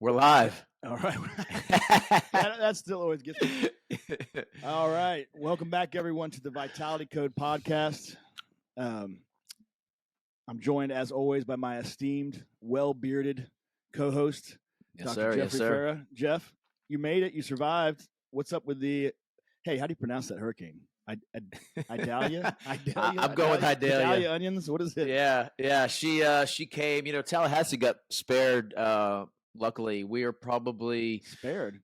We're live. All right. that still always gets me. All right. Welcome back, everyone, to the Vitality Code podcast. I'm joined, as always, by my esteemed, well-bearded co-host, Yes, Dr. sir. Jeffrey Yes, sir. Farrah. Jeff, you made it. You survived. What's up with the – hey, how do you pronounce that hurricane? Idalia? I'm going with Idalia. Idalia onions? What is it? Yeah. She came. You know, Tallahassee got spared. Luckily, we are probably spared.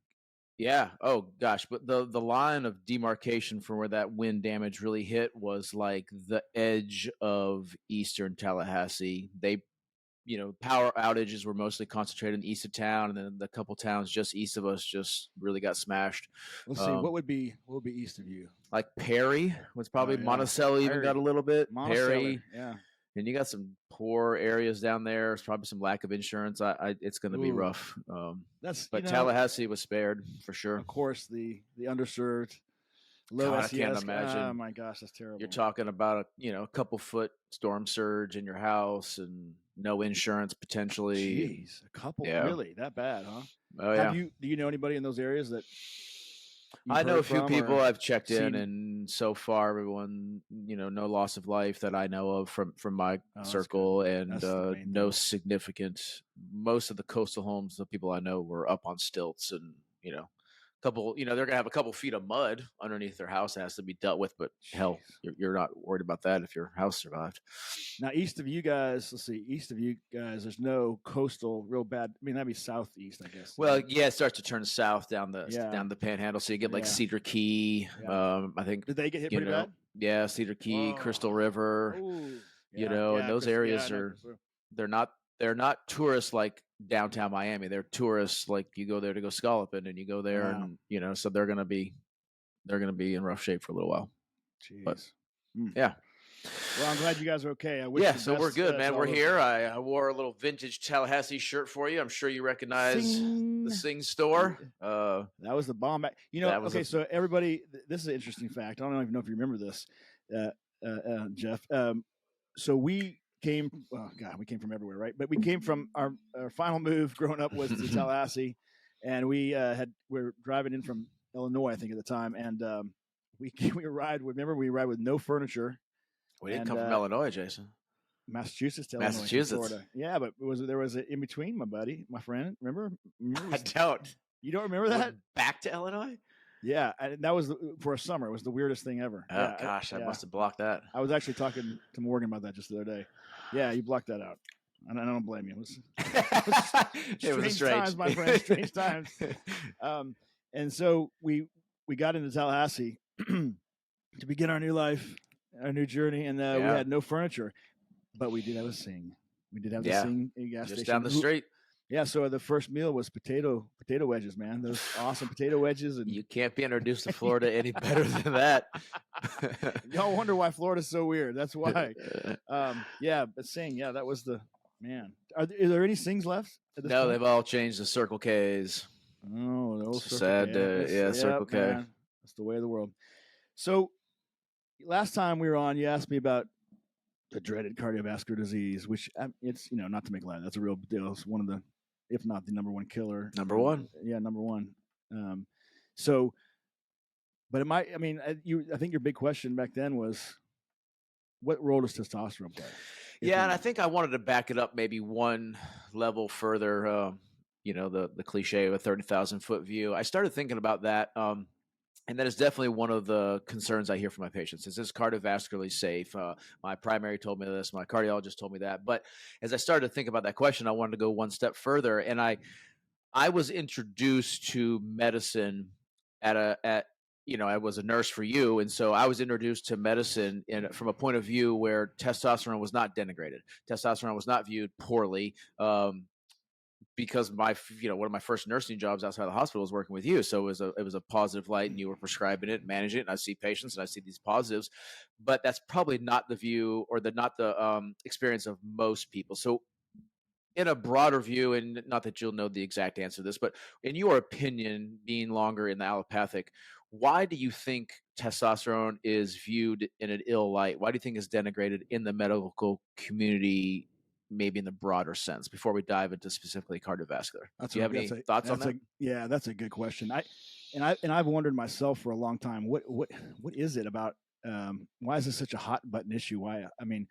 Yeah. Oh gosh, but the line of demarcation from where that wind damage really hit was like the edge of eastern Tallahassee. Power outages were mostly concentrated in the east of town, and then the couple towns just east of us just really got smashed. Let's see. What would be east of you? Like Perry was probably Monticello even got a little bit. Perry, yeah. And you got some poor areas down there. There's probably some lack of insurance. It's going to be rough. But Tallahassee was spared for sure. Of course, the underserved. Low I can't imagine. Oh my gosh, that's terrible. You're talking about a couple foot storm surge in your house and no insurance potentially. Jeez, a couple really that bad, huh? Oh yeah. Do you know anybody in those areas that? I know a few people I've checked in, and so far everyone, no loss of life that I know of from my circle, and no significant. Most of the coastal homes, the people I know, were up on stilts, and couple, they're gonna have a couple feet of mud underneath their house that has to be dealt with, but hell, you're not worried about that if your house survived. Now, east of you guys, there's no coastal real bad. I mean, that'd be southeast, I guess. Well, yeah, it starts to turn south down the Panhandle, so you get like Cedar Key. I think. Did they get hit pretty bad? Yeah, Cedar Key, Crystal River. Ooh, and those areas they're not tourists like downtown Miami. They're tourists like you go there to go scalloping, and you go there, and so they're gonna be in rough shape for a little while. Jeez. But, yeah. Well, I'm glad you guys are okay. So we're good, man. We're here. I wore a little vintage Tallahassee shirt for you. I'm sure you recognize the Sing store. That was the bomb. So everybody, this is an interesting fact. I don't even know if you remember this, Jeff. So we came from everywhere, right? But we came from our final move growing up was to Tallahassee, and we were driving in from Illinois, I think at the time, and we ride with no furniture. We didn't come from Illinois, Jason. Massachusetts to Illinois, Florida. Yeah, but there was an in between, my friend. Remember I don't. You don't remember that? Back to Illinois? Yeah, and that was for a summer. It was the weirdest thing ever. Oh gosh, I must have blocked that. I was actually talking to Morgan about that just the other day. Yeah, you blocked that out. And I don't blame you. It was strange times, my friend. Strange times. And so we got into Tallahassee to begin our new life, our new journey, and we had no furniture, but we did have a Sing. We did have the Sing gas just station down the street. Yeah, so the first meal was potato wedges, man. Those awesome potato wedges, and you can't be introduced to Florida any better than that. Y'all wonder why Florida's so weird. That's why. But Sing, that was the man. Are there any Sings left? No, point? They've all changed to Circle K's. Oh, the old Circle K. Circle K. Man. That's the way of the world. So last time we were on, you asked me about the dreaded cardiovascular disease, which it's not to make light. That's a real deal. It's one of the, if not the number one killer. Number one. Yeah, number one. But it might. I mean, I think your big question back then was, what role does testosterone play? And I think I wanted to back it up maybe one level further. The cliche of a 30,000 foot view. I started thinking about that. And that is definitely one of the concerns I hear from my patients. Is this cardiovascularly safe? My primary told me this. My cardiologist told me that. But as I started to think about that question, I wanted to go one step further. And I was introduced to medicine I was a nurse for you. And so I was introduced to medicine from a point of view where testosterone was not denigrated. Testosterone was not viewed poorly. Because one of my first nursing jobs outside the hospital was working with you. So it was a positive light, and you were prescribing it, managing it. And I see patients and I see these positives, but that's probably not the view or not the experience of most people. So in a broader view, and not that you'll know the exact answer to this, but in your opinion, being longer in the allopathic, why do you think testosterone is viewed in an ill light? Why do you think it's denigrated in the medical community maybe in the broader sense before we dive into specifically cardiovascular. Do you have any thoughts on that? Yeah, that's a good question. I've wondered myself for a long time, what is it about, why is this such a hot button issue? Why? I mean,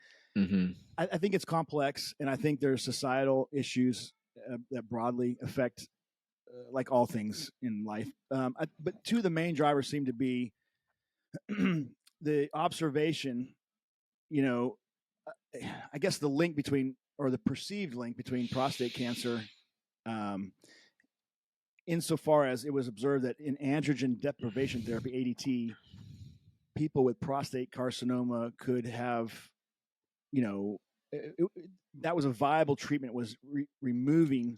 I think it's complex, and I think there's societal issues that broadly affect, like all things in life. But two of the main drivers seem to be the observation, I guess the link between, or the perceived link between prostate cancer, insofar as it was observed that in androgen deprivation therapy, ADT, people with prostate carcinoma could have, that was a viable treatment, was removing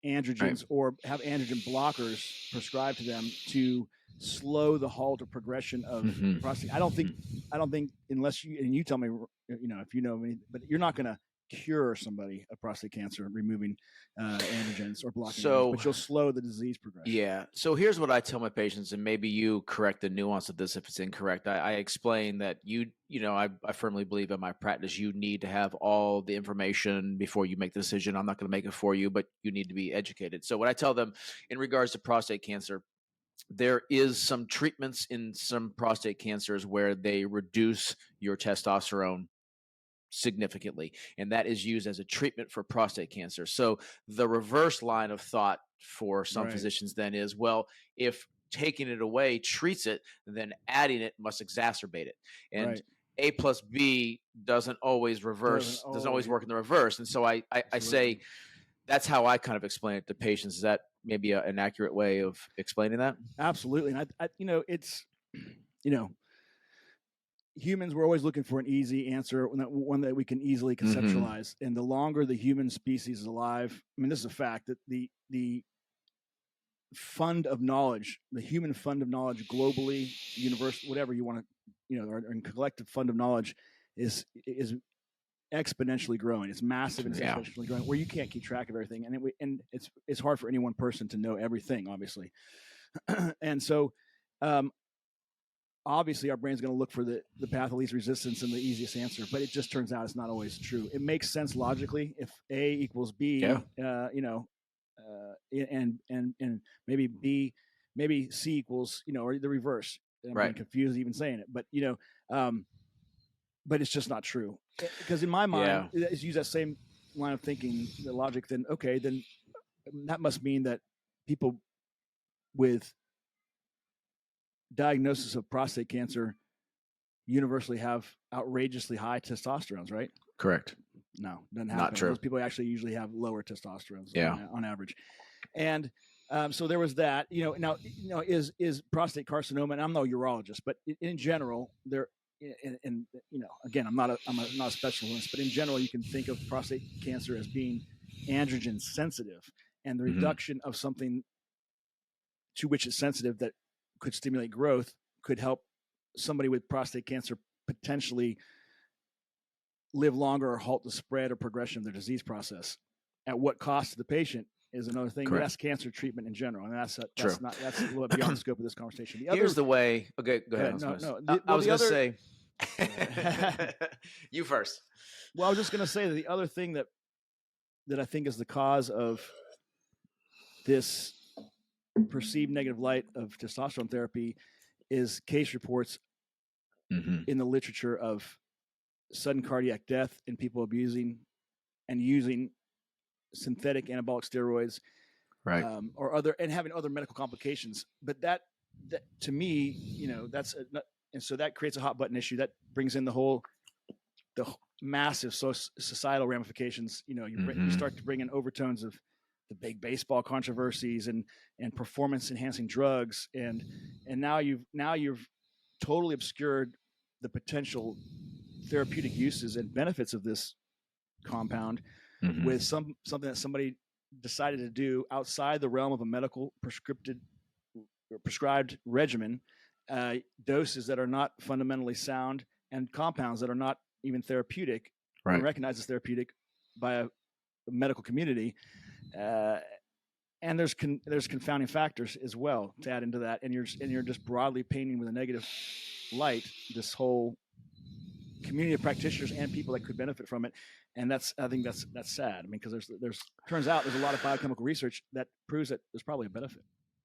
androgens or have androgen blockers prescribed to them to slow the halt or progression of prostate. I don't think unless you tell me, if you know me, but you're not going to cure somebody of prostate cancer removing androgens or blocking androgens, but you'll slow the disease progression. Yeah. So here's what I tell my patients, and maybe you correct the nuance of this if it's incorrect. I explain that I firmly believe in my practice, you need to have all the information before you make the decision. I'm not going to make it for you, but you need to be educated. So what I tell them in regards to prostate cancer, there is some treatments in some prostate cancers where they reduce your testosterone significantly, and that is used as a treatment for prostate cancer. So the reverse line of thought for some physicians then is, well, if taking it away treats it, then adding it must exacerbate it. And A plus B doesn't always work in the reverse. And so I say that's how I kind of explain it to patients. Is that maybe an accurate way of explaining that? Absolutely. And it's, humans, we're always looking for an easy answer, one that we can easily conceptualize. And the longer the human species is alive, I mean, this is a fact, that the fund of knowledge, the human fund of knowledge globally, universal, whatever you want to, or collective fund of knowledge is exponentially growing. It's massive and exponentially growing, where you can't keep track of everything. And it's hard for any one person to know everything, obviously. And so, obviously our brain's going to look for the path of least resistance and the easiest answer, but it just turns out it's not always true. It makes sense logically. If A equals B, and maybe C equals, or the reverse. I'm getting confused even saying it, but it's just not true. Because in my mind, it's use that same line of thinking, the logic, then that must mean that people with diagnosis of prostate cancer universally have outrageously high testosterone, right? Correct. No, doesn't happen. Not true. Those people actually usually have lower testosterone on average. And so there was that. Now is prostate carcinoma, and I'm no urologist, but in general, there, and again, I'm not a specialist, but in general, you can think of prostate cancer as being androgen sensitive, and the reduction of something to which it's sensitive that could stimulate growth could help somebody with prostate cancer potentially live longer or halt the spread or progression of their disease process. At what cost to the patient is another thing. Correct. That's cancer treatment in general, and that's a little bit beyond the scope of this conversation. Here's the way. Okay, go ahead. I was going to say. You first. Well, I was just going to say that the other thing that I think is the cause of this perceived negative light of testosterone therapy is case reports in the literature of sudden cardiac death in people abusing and using synthetic anabolic steroids, or other, and having other medical complications. But that to me, and so that creates a hot button issue that brings in the massive societal ramifications. You start to bring in overtones of the big baseball controversies and performance enhancing drugs. And now you've totally obscured the potential therapeutic uses and benefits of this compound with something that somebody decided to do outside the realm of a medical prescribed regimen, doses that are not fundamentally sound, and compounds that are not even therapeutic, and recognized as therapeutic by a medical community. And there's confounding factors as well to add into that, and you're just broadly painting with a negative light this whole community of practitioners and people that could benefit from it. And I think that's sad. I mean, because there's turns out there's a lot of biochemical research that proves that there's probably a benefit.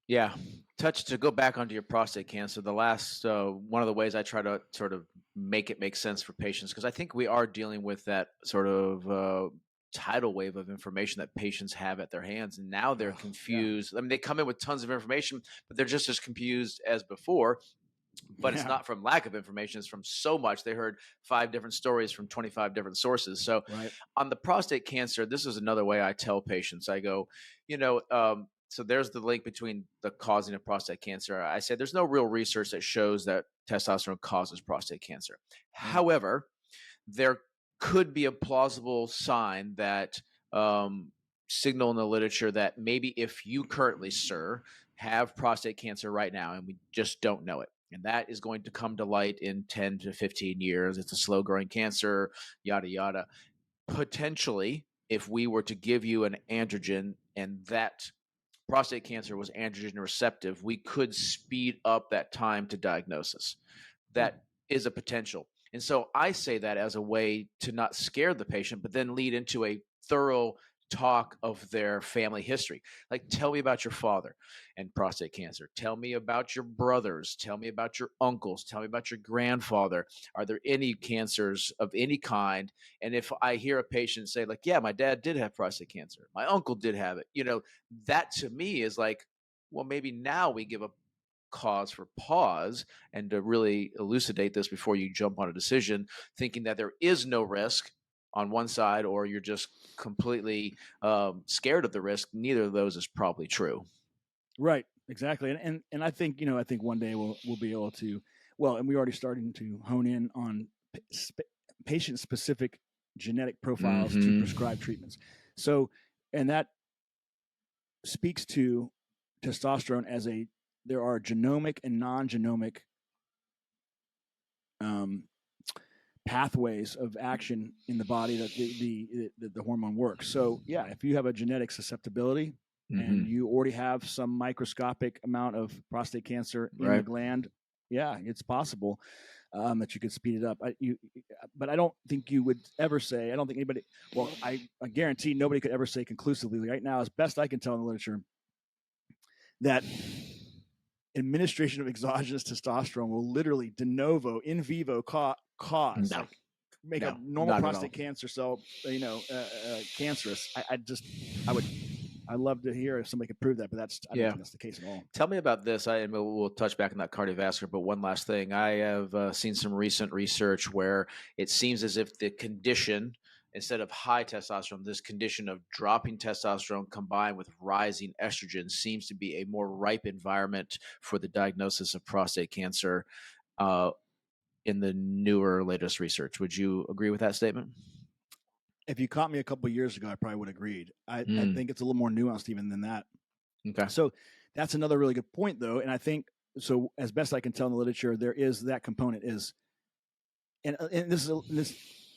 Yeah. To go back onto your prostate cancer, the last one of the ways I try to sort of make it make sense for patients, because I think we are dealing with that sort of tidal wave of information that patients have at their hands, and now they're confused. I mean, they come in with tons of information, but they're just as confused as before. But it's not from lack of information. It's from so much. They heard 5 different stories from 25 different sources. So on the prostate cancer, this is another way I tell patients. I go, so there's the link between the causing of prostate cancer. I say there's no real research that shows that testosterone causes prostate cancer. However, there could be a plausible sign that signal in the literature that maybe if you currently, sir, have prostate cancer right now and we just don't know it, and that is going to come to light in 10 to 15 years. It's a slow growing cancer, yada, yada. Potentially, if we were to give you an androgen and that prostate cancer was androgen receptive, we could speed up that time to diagnosis. That is a potential. And so I say that as a way to not scare the patient, but then lead into a thorough talk of their family history. Like, tell me about your father and prostate cancer. Tell me about your brothers. Tell me about your uncles. Tell me about your grandfather. Are there any cancers of any kind? And if I hear a patient say, like, yeah, my dad did have prostate cancer, my uncle did have it, that to me is like, well, maybe now we give a cause for pause and to really elucidate this before you jump on a decision, thinking that there is no risk on one side, or you're just completely scared of the risk. Neither of those is probably true. Right. Exactly. And I think, I think one day we'll be able to, and we're already starting to hone in on patient specific genetic profiles to prescribe treatments. So, and that speaks to testosterone as there are genomic and non-genomic pathways of action in the body that the hormone works. So yeah, if you have a genetic susceptibility and you already have some microscopic amount of prostate cancer in the gland, yeah, it's possible that you could speed it up. But I don't think you would ever say, I don't think anybody, I guarantee nobody could ever say conclusively right now, as best I can tell in the literature, that administration of exogenous testosterone will literally de novo, in vivo, cause make a normal prostate cancer cell, cancerous. I'd love to hear if somebody could prove that, but I don't think that's the case at all. Tell me about this. And we'll touch back on that cardiovascular, but one last thing. I have seen some recent research where it seems as if the condition, instead of high testosterone, this condition of dropping testosterone combined with rising estrogen seems to be a more ripe environment for the diagnosis of prostate cancer in the newer, latest research. Would you agree with that statement? If you caught me a couple of years ago, I probably would have agreed. I think it's a little more nuanced even than that. Okay. So that's another really good point, though. And I think, so as best I can tell in the literature, there is that component and this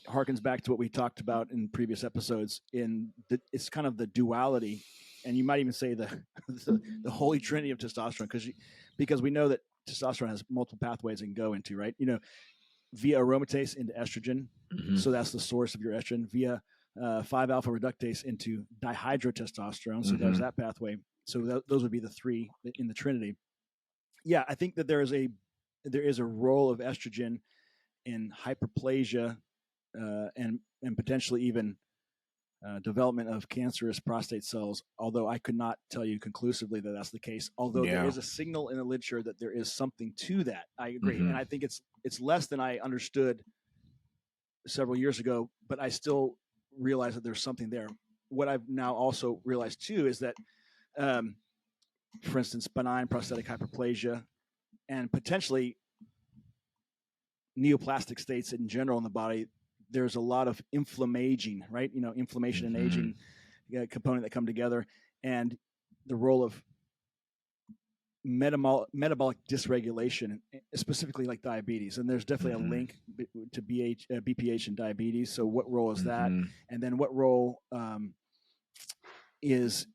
harkens back to what we talked about in previous episodes. It's kind of the duality, and you might even say the holy trinity of testosterone, because we know that testosterone has multiple pathways it can go into, right? Via aromatase into estrogen, so that's the source of your estrogen. Via 5-alpha reductase into dihydrotestosterone, so there's that pathway. So those would be the 3 in the trinity. Yeah, I think that there is a role of estrogen in hyperplasia and potentially even development of cancerous prostate cells, although I could not tell you conclusively that that's the case. Although there is a signal in the literature that there is something to that. I agree. And I think it's less than I understood several years ago, but I still realize that there's something there. What I've now also realized too is that, for instance, benign prostatic hyperplasia and potentially neoplastic states in general in the body, there's a lot of inflammation, right? Inflammation and aging component that come together, and the role of metabolic dysregulation, specifically like diabetes. And there's definitely a link to BPH and diabetes. So what role is that? And then what role is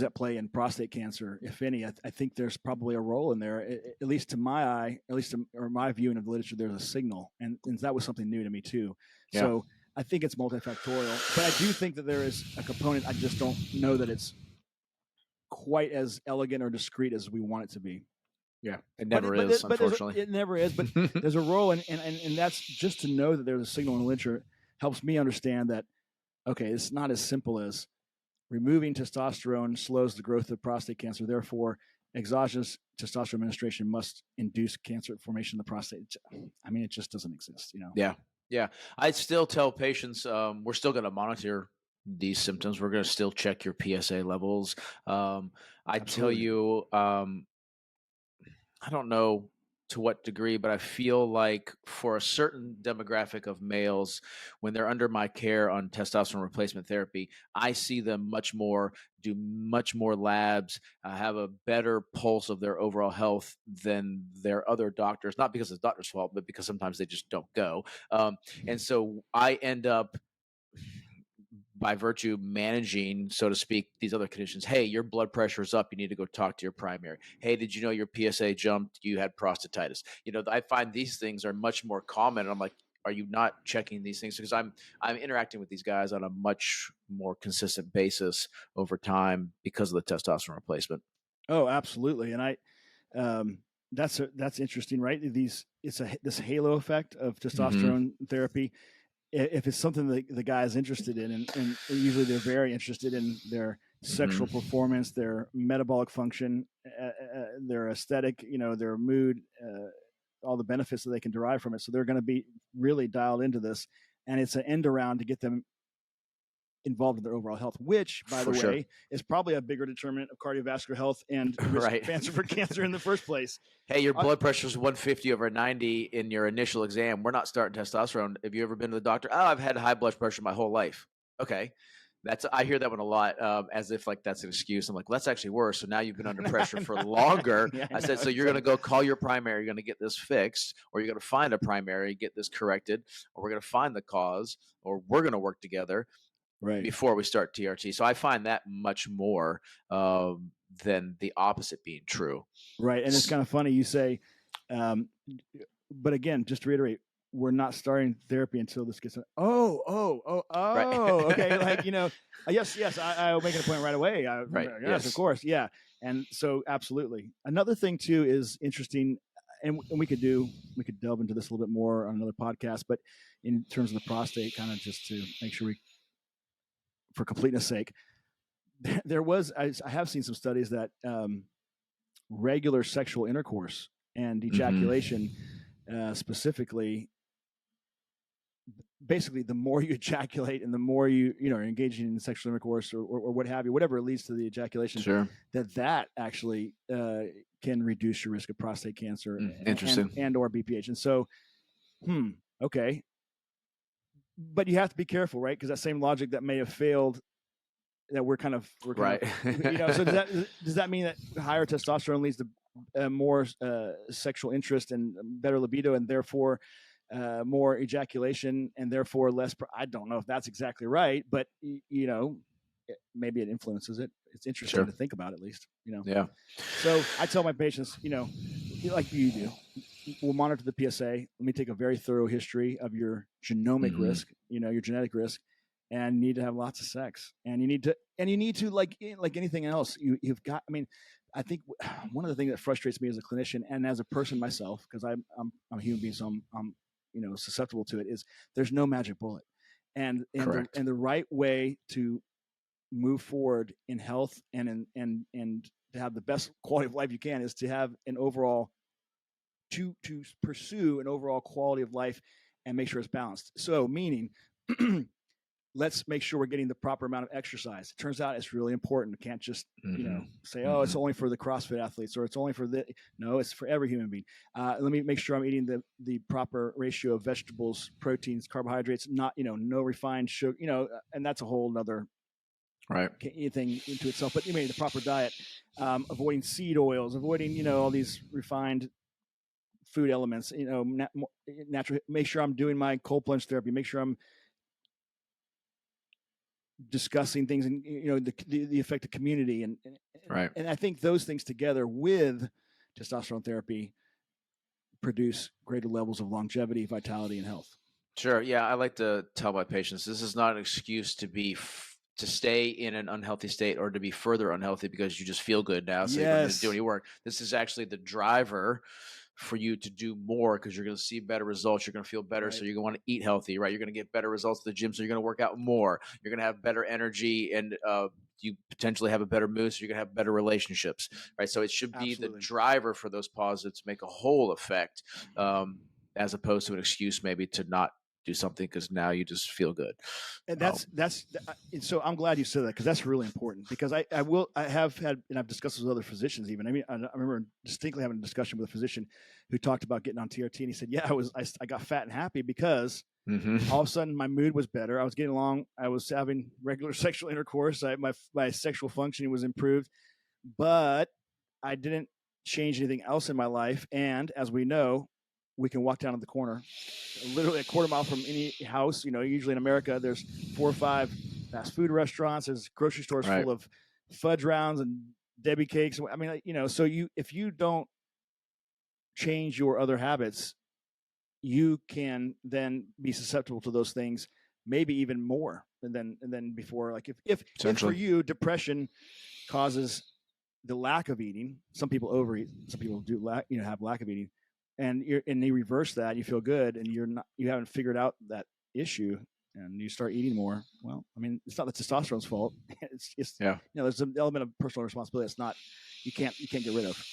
at play in prostate cancer, if any? I think there's probably a role in there, at least to my eye, or my viewing of the literature. There's a signal, and that was something new to me too. Yeah. So I think it's multifactorial, but I do think that there is a component. I just don't know that it's quite as elegant or discreet as we want it to be. Yeah, it never is, unfortunately. It never is, but there's a role, and that's just to know that there's a signal in the literature helps me understand that, okay, it's not as simple as removing testosterone slows the growth of prostate cancer. Therefore, exogenous testosterone administration must induce cancer formation in the prostate. I mean, it just doesn't exist, you know? Yeah. Yeah. I still tell patients, we're still going to monitor these symptoms. We're going to still check your PSA levels. I tell you, I don't know to what degree, but I feel like for a certain demographic of males, when they're under my care on testosterone replacement therapy, I see them do much more labs, have a better pulse of their overall health than their other doctors, not because it's the doctor's fault, but because sometimes they just don't go. And so I end up, by virtue managing, so to speak, these other conditions. Hey, your blood pressure is up. You need to go talk to your primary. Hey, did you know your PSA jumped? You had prostatitis. I find these things are much more common. And I'm like, are you not checking these things? Because I'm interacting with these guys on a much more consistent basis over time because of the testosterone replacement. Oh, absolutely. And that's interesting, right? This halo effect of testosterone therapy. If it's something that the guy is interested in, and usually they're very interested in their sexual performance, their metabolic function, their aesthetic, their mood, all the benefits that they can derive from it. So they're going to be really dialed into this, and it's an end around to get them involved in their overall health, which, by the way, is probably a bigger determinant of cardiovascular health and risk for cancer in the first place. Hey, your blood pressure is 150/90 in your initial exam. We're not starting testosterone. Have you ever been to the doctor? Oh, I've had high blood pressure my whole life. Okay. I hear that one a lot, as if like that's an excuse. I'm like, well, that's actually worse. So now you've been under pressure for longer. I said, so you're going to go call your primary. You're going to get this fixed, or you're going to find a primary, get this corrected, or we're going to find the cause, or we're going to work together before we start TRT. So I find that much more than the opposite being true. Right. And it's kind of funny you say, but again, just to reiterate, we're not starting therapy until this gets. Okay. Like, yes. I'll make it a point right away. Yes, of course. Yeah. And so absolutely. Another thing too is interesting, and we could delve into this a little bit more on another podcast, but in terms of the prostate, kind of just to make sure for completeness sake, I have seen some studies that regular sexual intercourse and ejaculation, specifically, basically, the more you ejaculate and the more you are engaging in sexual intercourse or what have you, whatever it leads to the ejaculation, that actually can reduce your risk of prostate cancer and or BPH. And so, okay. But you have to be careful, right? Because that same logic that may have failed, that we're kind of so does that mean that higher testosterone leads to more sexual interest and better libido, and therefore more ejaculation, and therefore less? I don't know if that's exactly right, but maybe it influences it. It's interesting to think about, at least. Yeah. So I tell my patients, like you do, we'll monitor the PSA. Let me take a very thorough history of your genomic risk, your genetic risk, and you need to have lots of sex, and you need to like anything else, you've got. I mean, I think one of the things that frustrates me as a clinician and as a person myself, because I'm a human being, so I'm susceptible to it, is there's no magic bullet, and the right way to move forward in health and to have the best quality of life you can is to have an overall to pursue an overall quality of life and make sure it's balanced. So meaning, let's make sure we're getting the proper amount of exercise. It turns out it's really important. You can't just, say, oh, it's only for the CrossFit athletes, or it's only for no, it's for every human being. Let me make sure I'm eating the proper ratio of vegetables, proteins, carbohydrates, not, no refined sugar, and that's a whole nother thing into itself. But the proper diet, avoiding seed oils, avoiding, all these refined food elements, natural. Make sure I'm doing my cold plunge therapy. Make sure I'm discussing things and the effect of community and I think those things together with testosterone therapy produce greater levels of longevity, vitality, and health. Sure. Yeah, I like to tell my patients this is not an excuse to to stay in an unhealthy state or to be further unhealthy because you just feel good now, so you don't need to do Yes, any work. This is actually the driver for you to do more because you're going to see better results. You're going to feel better, so right. you're going to want to eat healthy, right? You're going to get better results at the gym, so you're going to work out more. You're going to have better energy, and you potentially have a better mood, so you're going to have better relationships, right? So it should be the Absolutely. driver for those positives to make a whole effect. As opposed to an excuse maybe to not do something because now you just feel good. And Um, and so I'm glad you said that because that's really important because I have had, and I've discussed this with other physicians even. I mean, I remember distinctly having a discussion with a physician who talked about getting on TRT, and he said, yeah, I got fat and happy because all of a sudden my mood was better. I was getting along. I was having regular sexual intercourse. My sexual functioning was improved, but I didn't change anything else in my life. And as we know, we can walk down to the corner, literally a quarter mile from any house. You know, usually in America, there's 4 or 5 fast food restaurants. There's grocery stores right. full of fudge rounds and Debbie cakes. I mean, you know, so if you don't change your other habits, you can then be susceptible to those things, maybe even more than before. Like if for you depression causes the lack of eating, some people overeat, some people do have lack of eating, and you reverse that, you feel good, and you haven't figured out that issue, and you start eating more. Well, I mean, it's not the testosterone's fault. It's Yeah. you know, there's an element of personal responsibility. It's not you can't get rid of.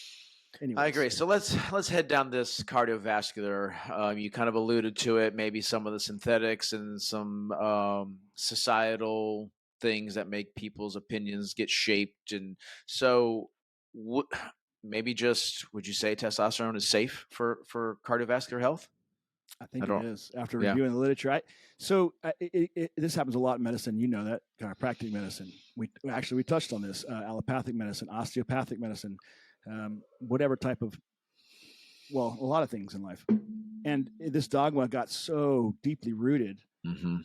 I Anyways, agree. So let's head down this cardiovascular. You kind of alluded to it, maybe some of the synthetics and some societal things that make people's opinions get shaped. And so, maybe just would you say testosterone is safe for cardiovascular health? I I think it don't. is after Yeah. reviewing the literature. This happens a lot in medicine. You know that chiropractic medicine. We touched on this. Allopathic medicine, osteopathic medicine, whatever type of, well, a lot of things in life. And this dogma got so deeply rooted, and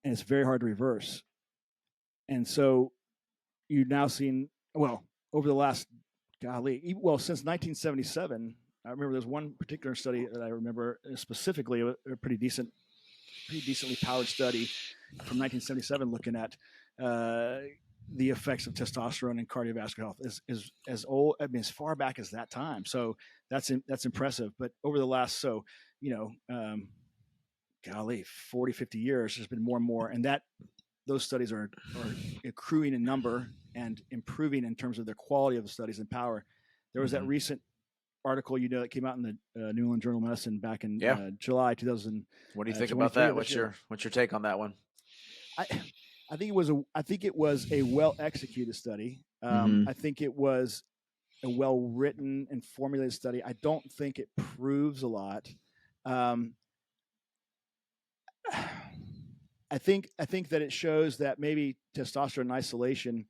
it's very hard to reverse. And so you've now seen, well, over the last, since 1977, I remember there's one particular study that I remember specifically, a pretty decently powered study from 1977 looking at the effects of testosterone in cardiovascular health is as old. I mean, as far back as that time. So that's impressive. But over the last, 40, 50 years, there's been more and more, and those studies are accruing in number and improving in terms of their quality of the studies and power. There was that recent article, that came out in the New England Journal of Medicine back in July 2000. What do you think about that? What's your take on that one? I think it was a well executed study. I think it was a well written and formulated study. I don't think it proves a lot. I think that it shows that maybe testosterone in isolation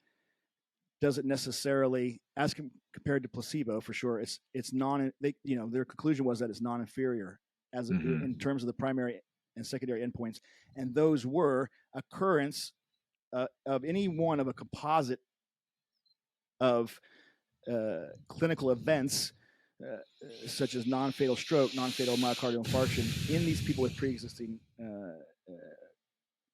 doesn't necessarily, as compared to placebo, for sure, it's non. Their conclusion was that it's non-inferior as in terms of the primary and secondary endpoints, and those were occurrence of any one of a composite of clinical events, such as non-fatal stroke, non-fatal myocardial infarction in these people with pre-existing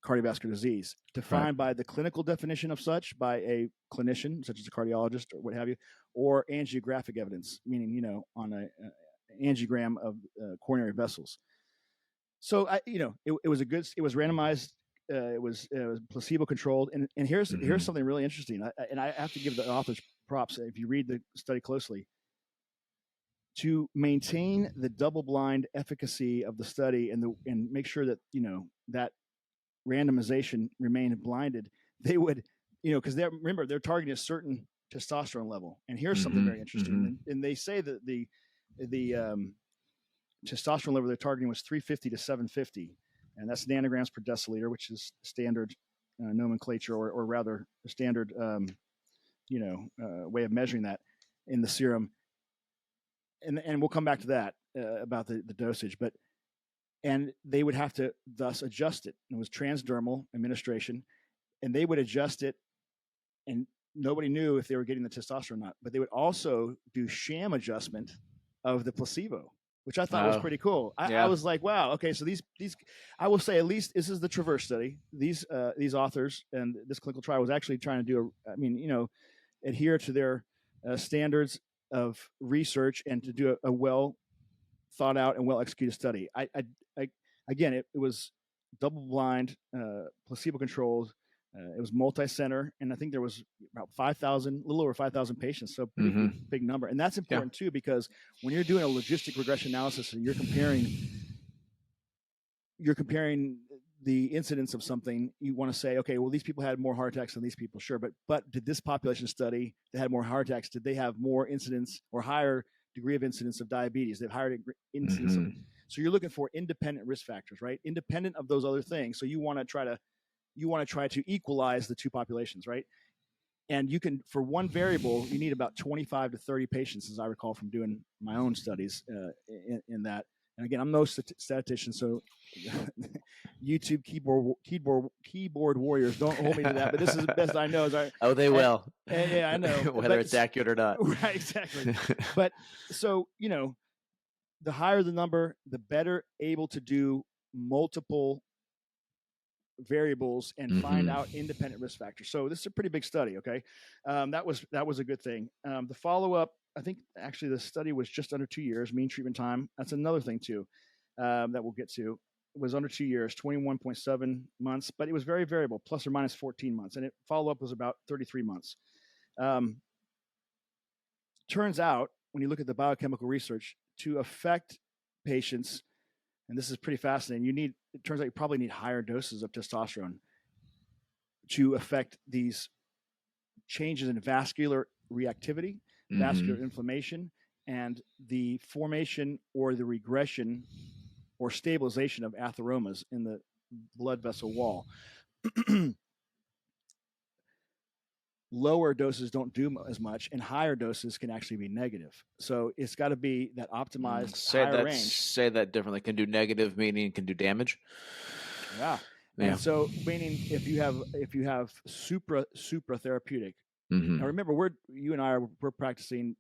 cardiovascular disease, defined by the clinical definition of such by a clinician, such as a cardiologist or what have you, or angiographic evidence, meaning, on an angiogram of coronary vessels. So it was randomized. It was placebo controlled, and here's something really interesting. I have to give the authors props if you read the study closely. To maintain the double-blind efficacy of the study and make sure that that randomization remained blinded, they would, because they're targeting a certain testosterone level. And here's something very interesting. And they say that the testosterone level they're targeting was 350 to 750, and that's nanograms per deciliter, which is standard nomenclature, or rather standard way of measuring that in the serum. And we'll come back to that about the dosage, and they would have to thus adjust it. It was transdermal administration, and they would adjust it, and nobody knew if they were getting the testosterone or not. But they would also do sham adjustment of the placebo. which I thought was pretty cool. I was like, wow, okay, so these I will say, at least this is the Traverse study. These authors and this clinical trial was actually trying to do adhere to their standards of research and to do a well thought out and well executed study. Again, it was double blind, placebo controlled. It was multi-center, and I think there was about 5,000, a little over 5,000 patients. So pretty big number. And that's important too, because when you're doing a logistic regression analysis and you're comparing the incidence of something, you want to say, okay, well, these people had more heart attacks than these people. Sure. But did this population study that had more heart attacks, did they have more incidence or higher degree of incidence of diabetes? They have higher incidence of, so you're looking for independent risk factors, right? Independent of those other things. So you want to try to equalize the two populations, right? And you can, for one variable, you need about 25 to 30 patients, as I recall from doing my own studies in that. And again, I'm no statistician, so YouTube keyboard warriors, don't hold me to that. But this is the best I know. They will. Yeah, I know. Whether it's accurate or not. Right, exactly. But so, the higher the number, the better able to do multiple variables and find out independent risk factors. So this is a pretty big study. Okay. That was a good thing. The follow-up, I think actually the study was just under 2 years, mean treatment time. That's another thing too, that we'll get to. It was under 2 years, 21.7 months, but it was very variable, plus or minus 14 months. And follow-up was about 33 months. Turns out when you look at the biochemical research, to affect patients, and this is pretty fascinating, it turns out you probably need higher doses of testosterone to affect these changes in vascular reactivity, vascular inflammation, and the formation or the regression or stabilization of atheromas in the blood vessel wall. Lower doses don't do as much, and higher doses can actually be negative. So it's got to be that optimized higher range. Say that differently. Can do negative, meaning can do damage. Yeah. And so meaning if you have supra therapeutic. Now remember, you and I we're practicing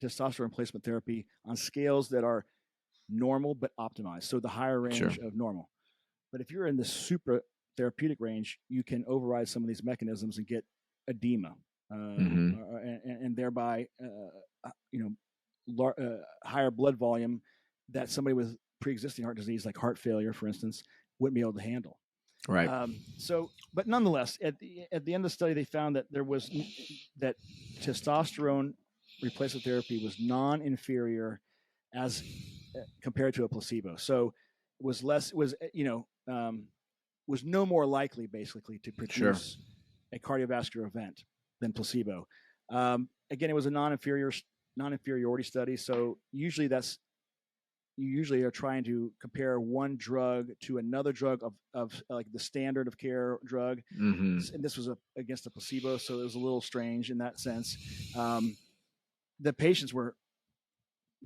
testosterone replacement therapy on scales that are normal but optimized. So the higher range of normal. But if you're in the supra therapeutic range, you can override some of these mechanisms and get edema, and thereby, higher blood volume that somebody with pre-existing heart disease, like heart failure, for instance, wouldn't be able to handle. Right. But nonetheless, at the end of the study, they found that that testosterone replacement therapy was non-inferior as compared to a placebo. So it was less. Was no more likely, basically, to produce a cardiovascular event than placebo. Again, it was a non-inferiority study. So you usually are trying to compare one drug to another drug of like the standard of care drug. And this was against a placebo. So it was a little strange in that sense. The patients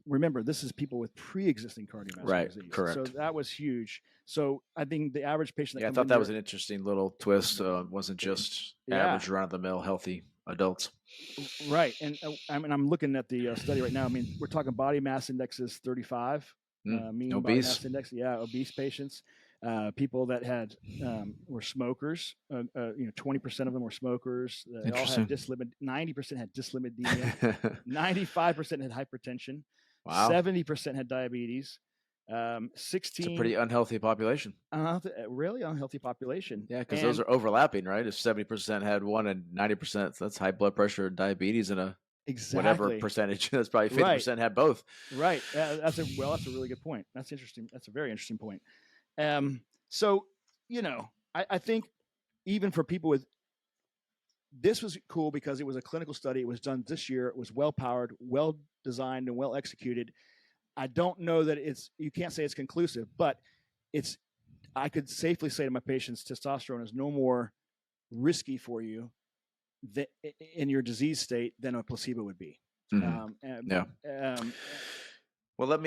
remember, this is people with pre-existing cardiovascular disease. Correct. So that was huge. So I think the average patient. I thought that was an interesting little twist. It wasn't just average run-of-the-mill healthy adults. Right. And I'm looking at the study right now. I mean, we're talking body mass index is 35. Mean obese. Body mass index. Yeah. Obese patients. People that had were smokers. 20% of them were smokers. They all had 90% had dyslipidemia. 95% had hypertension. Wow. 70% had diabetes. 16. It's a pretty unhealthy population. Really unhealthy population. Yeah, because those are overlapping, right? If 70% had one and 90%, that's high blood pressure, diabetes, and a whatever percentage. That's probably 50% had both. Right. That's a really good point. That's interesting. That's a very interesting point. So I think even for people with, this was cool because it was a clinical study. It was done this year. It was well powered, well designed, and well executed. I don't know that you can't say it's conclusive, but I could safely say to my patients, testosterone is no more risky for you in your disease state than a placebo would be. Well, let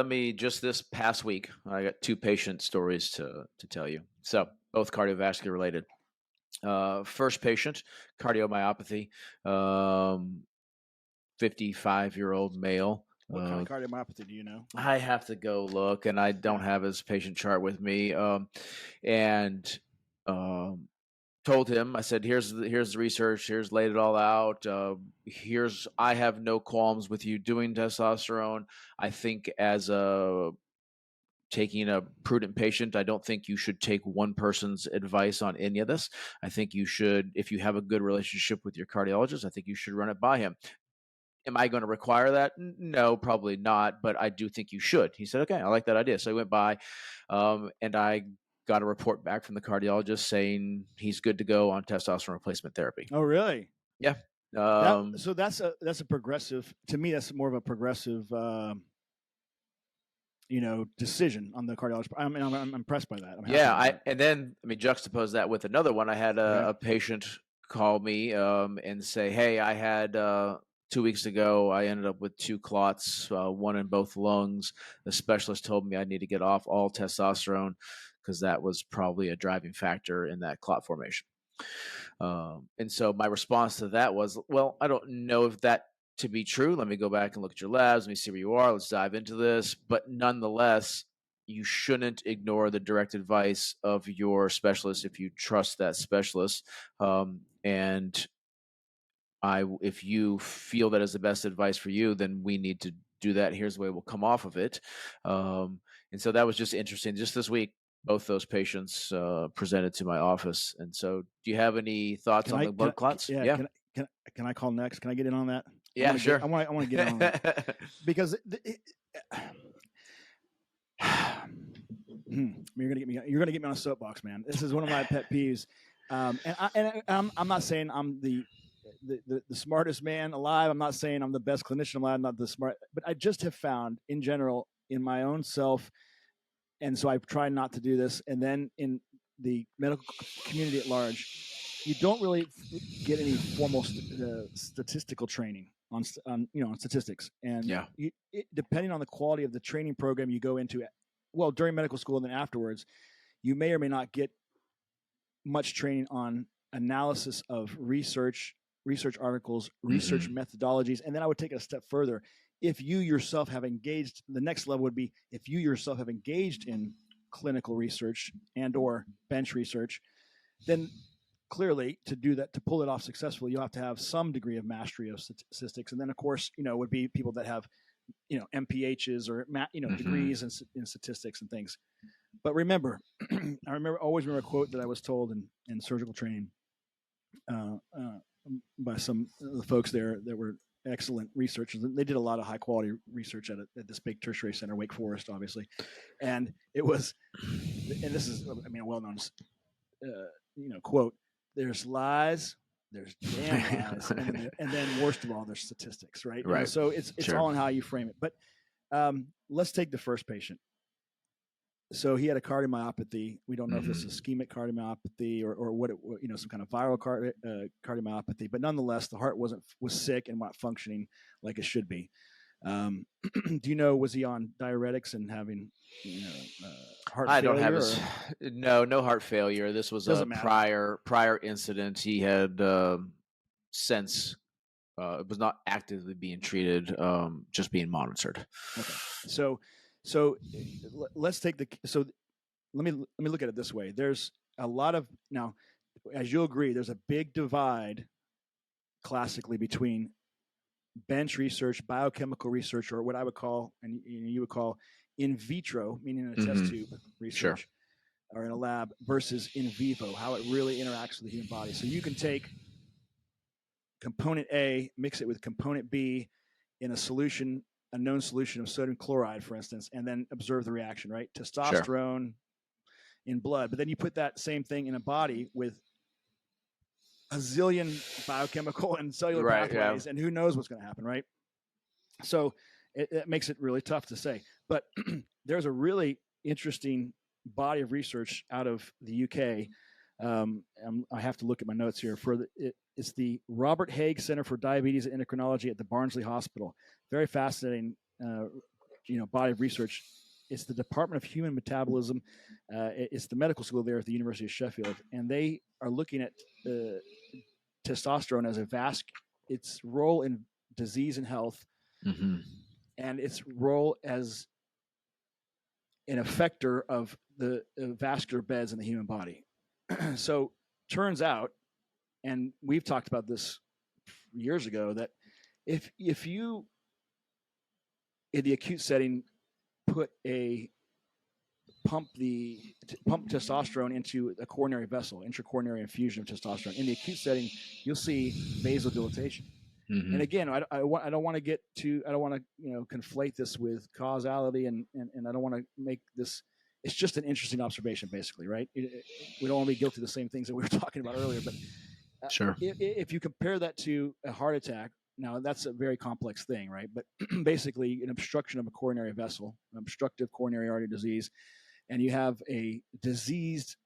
me, just this past week, I got 2 patient stories to tell you. So both cardiovascular related. First patient, cardiomyopathy, 55-year-old male, What kind of cardiomyopathy do you know? I have to go look, and I don't have his patient chart with me. Told him, I said, here's the research, here's laid it all out. I have no qualms with you doing testosterone. I think as taking a prudent patient, I don't think you should take one person's advice on any of this. I think you should, if you have a good relationship with your cardiologist, I think you should run it by him. Am I going to require that? No, probably not, but I do think you should. He said, okay, I like that idea. So I went by, and I got a report back from the cardiologist saying he's good to go on testosterone replacement therapy. Oh, really? Yeah. So that's a progressive, to me, that's more of a progressive, decision on the cardiologist. I'm impressed by that. And then juxtapose that with another one. I had a patient call me and say, hey, I had 2 weeks ago, I ended up with 2 clots, one in both lungs. The specialist told me I need to get off all testosterone because that was probably a driving factor in that clot formation. And so my response to that was, well, I don't know if that to be true. Let me go back and look at your labs. Let me see where you are. Let's dive into this. But nonetheless, you shouldn't ignore the direct advice of your specialist if you trust that specialist. If you feel that is the best advice for you, then we need to do that. Here's the way we'll come off of it. And so that was just interesting. Just this week, both those patients presented to my office. And so do you have any thoughts on the blood clots? Yeah. Can I call next? Can I get in on that? Yeah, sure. I want to get in on that because you're gonna get me on a soapbox, man. This is one of my pet peeves. I'm not saying I'm the smartest man alive. I'm not saying I'm the best clinician alive. I'm not the smart, but I just have found in general in my own self, and so I try not to do this. And then in the medical community at large, you don't really get any formal statistical training on statistics. And depending on the quality of the training program you go into, well, during medical school and then afterwards, you may or may not get much training on analysis of research articles, research methodologies. And then I would take it a step further. If you yourself have engaged, the next level would be if you yourself have engaged in clinical research and or bench research, then clearly to do that, to pull it off successfully, you have to have some degree of mastery of statistics. And then of course, would be people that have, MPHs or, degrees in statistics and things. But remember, always remember a quote that I was told in surgical training by some of the folks there that were excellent researchers. They did a lot of high quality research at this big tertiary center, Wake Forest, obviously. And it was, and this is, a well-known, quote, there's lies, there's damn lies, and then worst of all, there's statistics, right? Right. So it's all in how you frame it. But let's take the first patient. So he had a cardiomyopathy. We don't know if this is ischemic cardiomyopathy or what some kind of viral cardiomyopathy. But nonetheless, the heart was sick and not functioning like it should be. Do you know, was he on diuretics and having heart failure? I don't have no heart failure. This was a prior incident. He had since it was not actively being treated, just being monitored. Okay, so let's take let me look at it this way. There's a lot of, now, as you'll agree, there's a big divide classically between bench research, biochemical research, or what I would call, and you would call, in vitro, meaning in a test tube research, or in a lab, versus in vivo, how it really interacts with the human body. So you can take component A, mix it with component B in a known solution of sodium chloride, for instance, and then observe the reaction, right? Testosterone in blood. But then you put that same thing in a body with a zillion biochemical and cellular pathways, and who knows what's going to happen, right? So it makes it really tough to say. But there's a really interesting body of research out of the UK. I have to look at my notes here. It's the Robert Hague Center for Diabetes and Endocrinology at the Barnsley Hospital. Very fascinating, body of research. It's the Department of Human Metabolism. It's the medical school there at the University of Sheffield, and they are looking at testosterone as its role in disease and health. and its role as an effector of the vascular beds in the human body. So turns out, and we've talked about this years ago, that if you in the acute setting put pump testosterone into a coronary vessel, intracoronary infusion of testosterone in the acute setting, you'll see vasodilatation. Mm-hmm. And again, I don't want to conflate this with causality, and I don't want to make this. It's just an interesting observation, basically, right? We don't want to be guilty of the same things that we were talking about earlier, but sure. If you compare that to a heart attack, now that's a very complex thing, right? But basically, an obstruction of a coronary vessel, obstructive coronary artery disease, and you have a diseased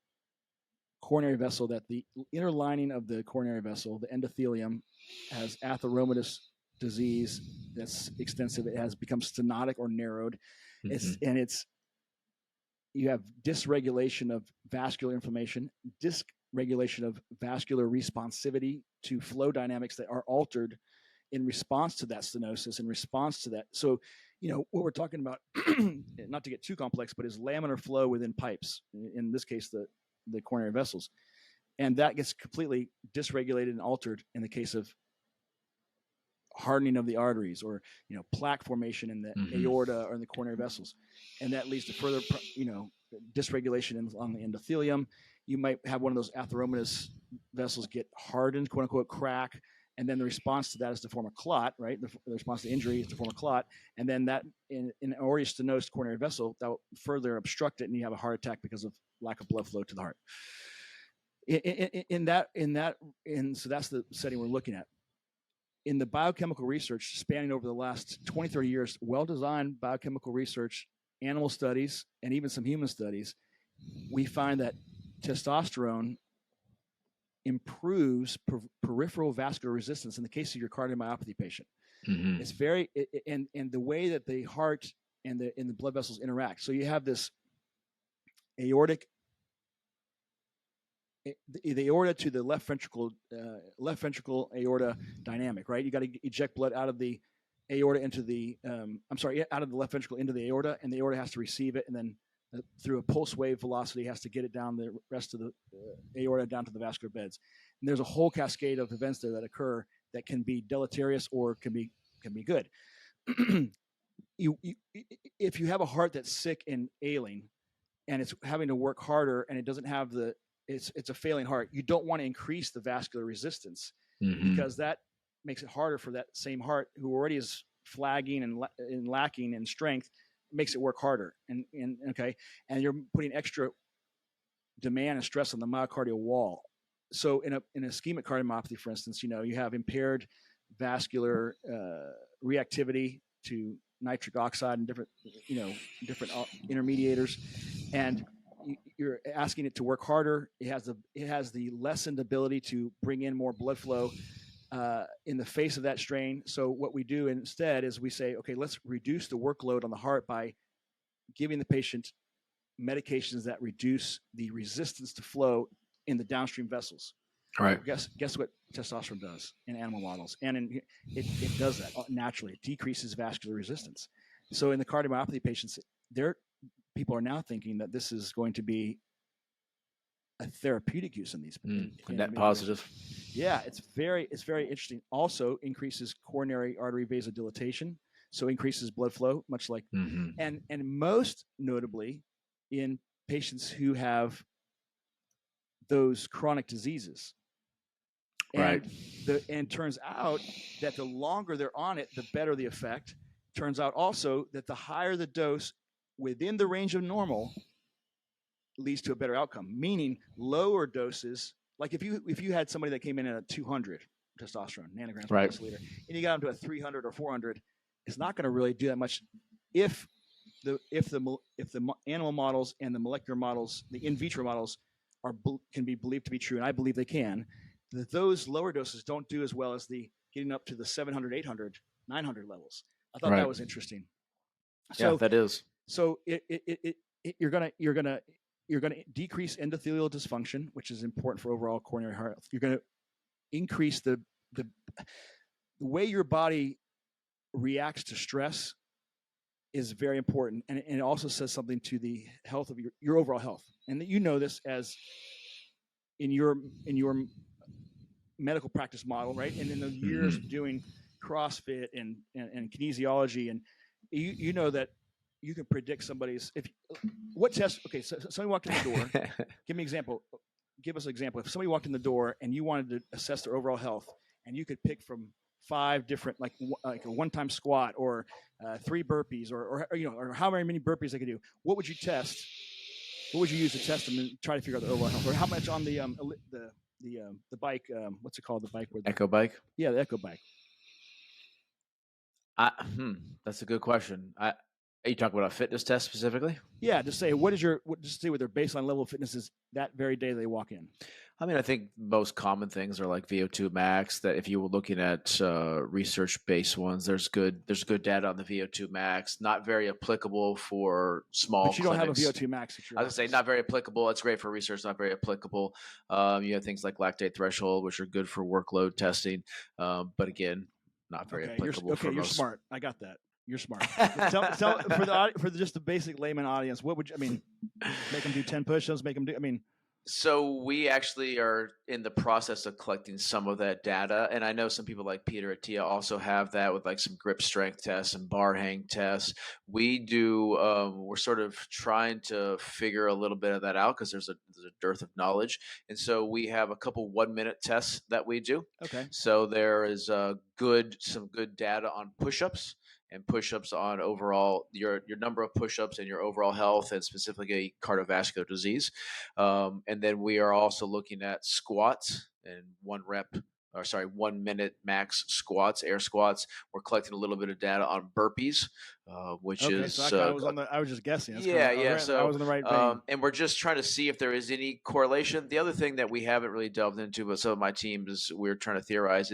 coronary vessel that the inner lining of the coronary vessel, the endothelium, has atheromatous disease that's extensive. It has become stenotic or narrowed. Mm-hmm. You have dysregulation of vascular inflammation, dysregulation of vascular responsivity to flow dynamics that are altered in response to that stenosis, in response to that. So, what we're talking about, not to get too complex, but is laminar flow within pipes, in this case, the coronary vessels. And that gets completely dysregulated and altered in the case of hardening of the arteries, or plaque formation in the mm-hmm. aorta or in the coronary vessels, and that leads to further dysregulation on the endothelium. You might have one of those atheromatous vessels get hardened, quote unquote, crack, and then the response to that is to form a clot, right? The response to injury is to form a clot, and then that in an aortostenosed coronary vessel that will further obstruct it, and you have a heart attack because of lack of blood flow to the heart. So that's the setting we're looking at. In the biochemical research spanning over the last 20, 30 years, well-designed biochemical research, animal studies, and even some human studies, we find that testosterone improves peripheral vascular resistance in the case of your cardiomyopathy patient. Mm-hmm. It's and the way that the heart and the blood vessels interact. So you have this aortic, the aorta to the left ventricle aorta dynamic, right? You got to eject blood out of the aorta into the out of the left ventricle into the aorta, and the aorta has to receive it, and then through a pulse wave velocity has to get it down the rest of the aorta down to the vascular beds. And there's a whole cascade of events there that occur that can be deleterious or can be good. If you have a heart that's sick and ailing, and it's having to work harder, and it doesn't have it's a failing heart, you don't want to increase the vascular resistance, mm-hmm. because that makes it harder for that same heart, who already is flagging and lacking in strength, makes it work harder. And you're putting extra demand and stress on the myocardial wall. So in ischemic cardiomyopathy, for instance, you have impaired vascular reactivity to nitric oxide and different intermediators, and you're asking it to work harder. It has the lessened ability to bring in more blood flow in the face of that strain. So what we do instead is we say, okay, let's reduce the workload on the heart by giving the patient medications that reduce the resistance to flow in the downstream vessels. Right. Guess what testosterone does in animal models, and it does that naturally. It decreases vascular resistance. So in the cardiomyopathy patients, people are now thinking that this is going to be a therapeutic use in these. Net positive. Yeah, it's very interesting. Also increases coronary artery vasodilatation, so increases blood flow, much like, mm-hmm. and most notably in patients who have those chronic diseases. Right. And turns out that the longer they're on it, the better the effect. Turns out also that the higher the dose within the range of normal leads to a better outcome. Meaning lower doses, like if you had somebody that came in at a 200 testosterone nanograms per deciliter, and you got them to a 300 or 400, it's not going to really do that much if the animal models and the molecular models, the in vitro models, can be believed to be true, and I believe they can. Those lower doses don't do as well as the getting up to the 700, 800, 900 levels. I thought that was interesting. So, yeah, that is. So you're gonna decrease endothelial dysfunction, which is important for overall coronary heart health. You're gonna increase the way your body reacts to stress is very important, and it also says something to the health of your overall health. And that you know this as in your medical practice model, right? And in the years of doing CrossFit and kinesiology, and you know that you can predict somebody's what test. Okay, so somebody walked in the door. Give me an example. Give us an example. If somebody walked in the door and you wanted to assess their overall health, and you could pick from 5 different, like a one-time squat or 3 burpees or how many burpees they could do, what would you test? What would you use to test them and try to figure out the overall health? Or how much on the bike? What's it called? The bike where Echo bike. Yeah, the Echo bike. That's a good question. Are you talking about a fitness test specifically? Yeah, just say just say what their baseline level of fitness is that very day they walk in. I mean, I think most common things are like VO2 max. That if you were looking at research-based ones, there's good data on the VO2 max. Not very applicable for small. But you don't clinics. have a VO2 max. I was gonna say not very applicable. It's great for research, not very applicable. You have things like lactate threshold, which are good for workload testing, but again, not very applicable. You're most. Smart. I got that. You're smart. tell for just the basic layman audience, what would you? I mean, make them do 10 push-ups. Make them do. I mean. So we actually are in the process of collecting some of that data. And I know some people like Peter at TIA also have that with like some grip strength tests and bar hang tests. We do, we're sort of trying to figure a little bit of that out because there's a dearth of knowledge. And so we have a couple 1-minute tests that we do. Okay. So there is some good data on push-ups. And push-ups on overall your number of push-ups and your overall health, and specifically cardiovascular disease. And then we are also looking at squats and 1 minute max squats, air squats. We're collecting a little bit of data on burpees, which is. So I was just guessing. So I was in the right vein. And we're just trying to see if there is any correlation. The other thing that we haven't really delved into, but some of my teams we're trying to theorize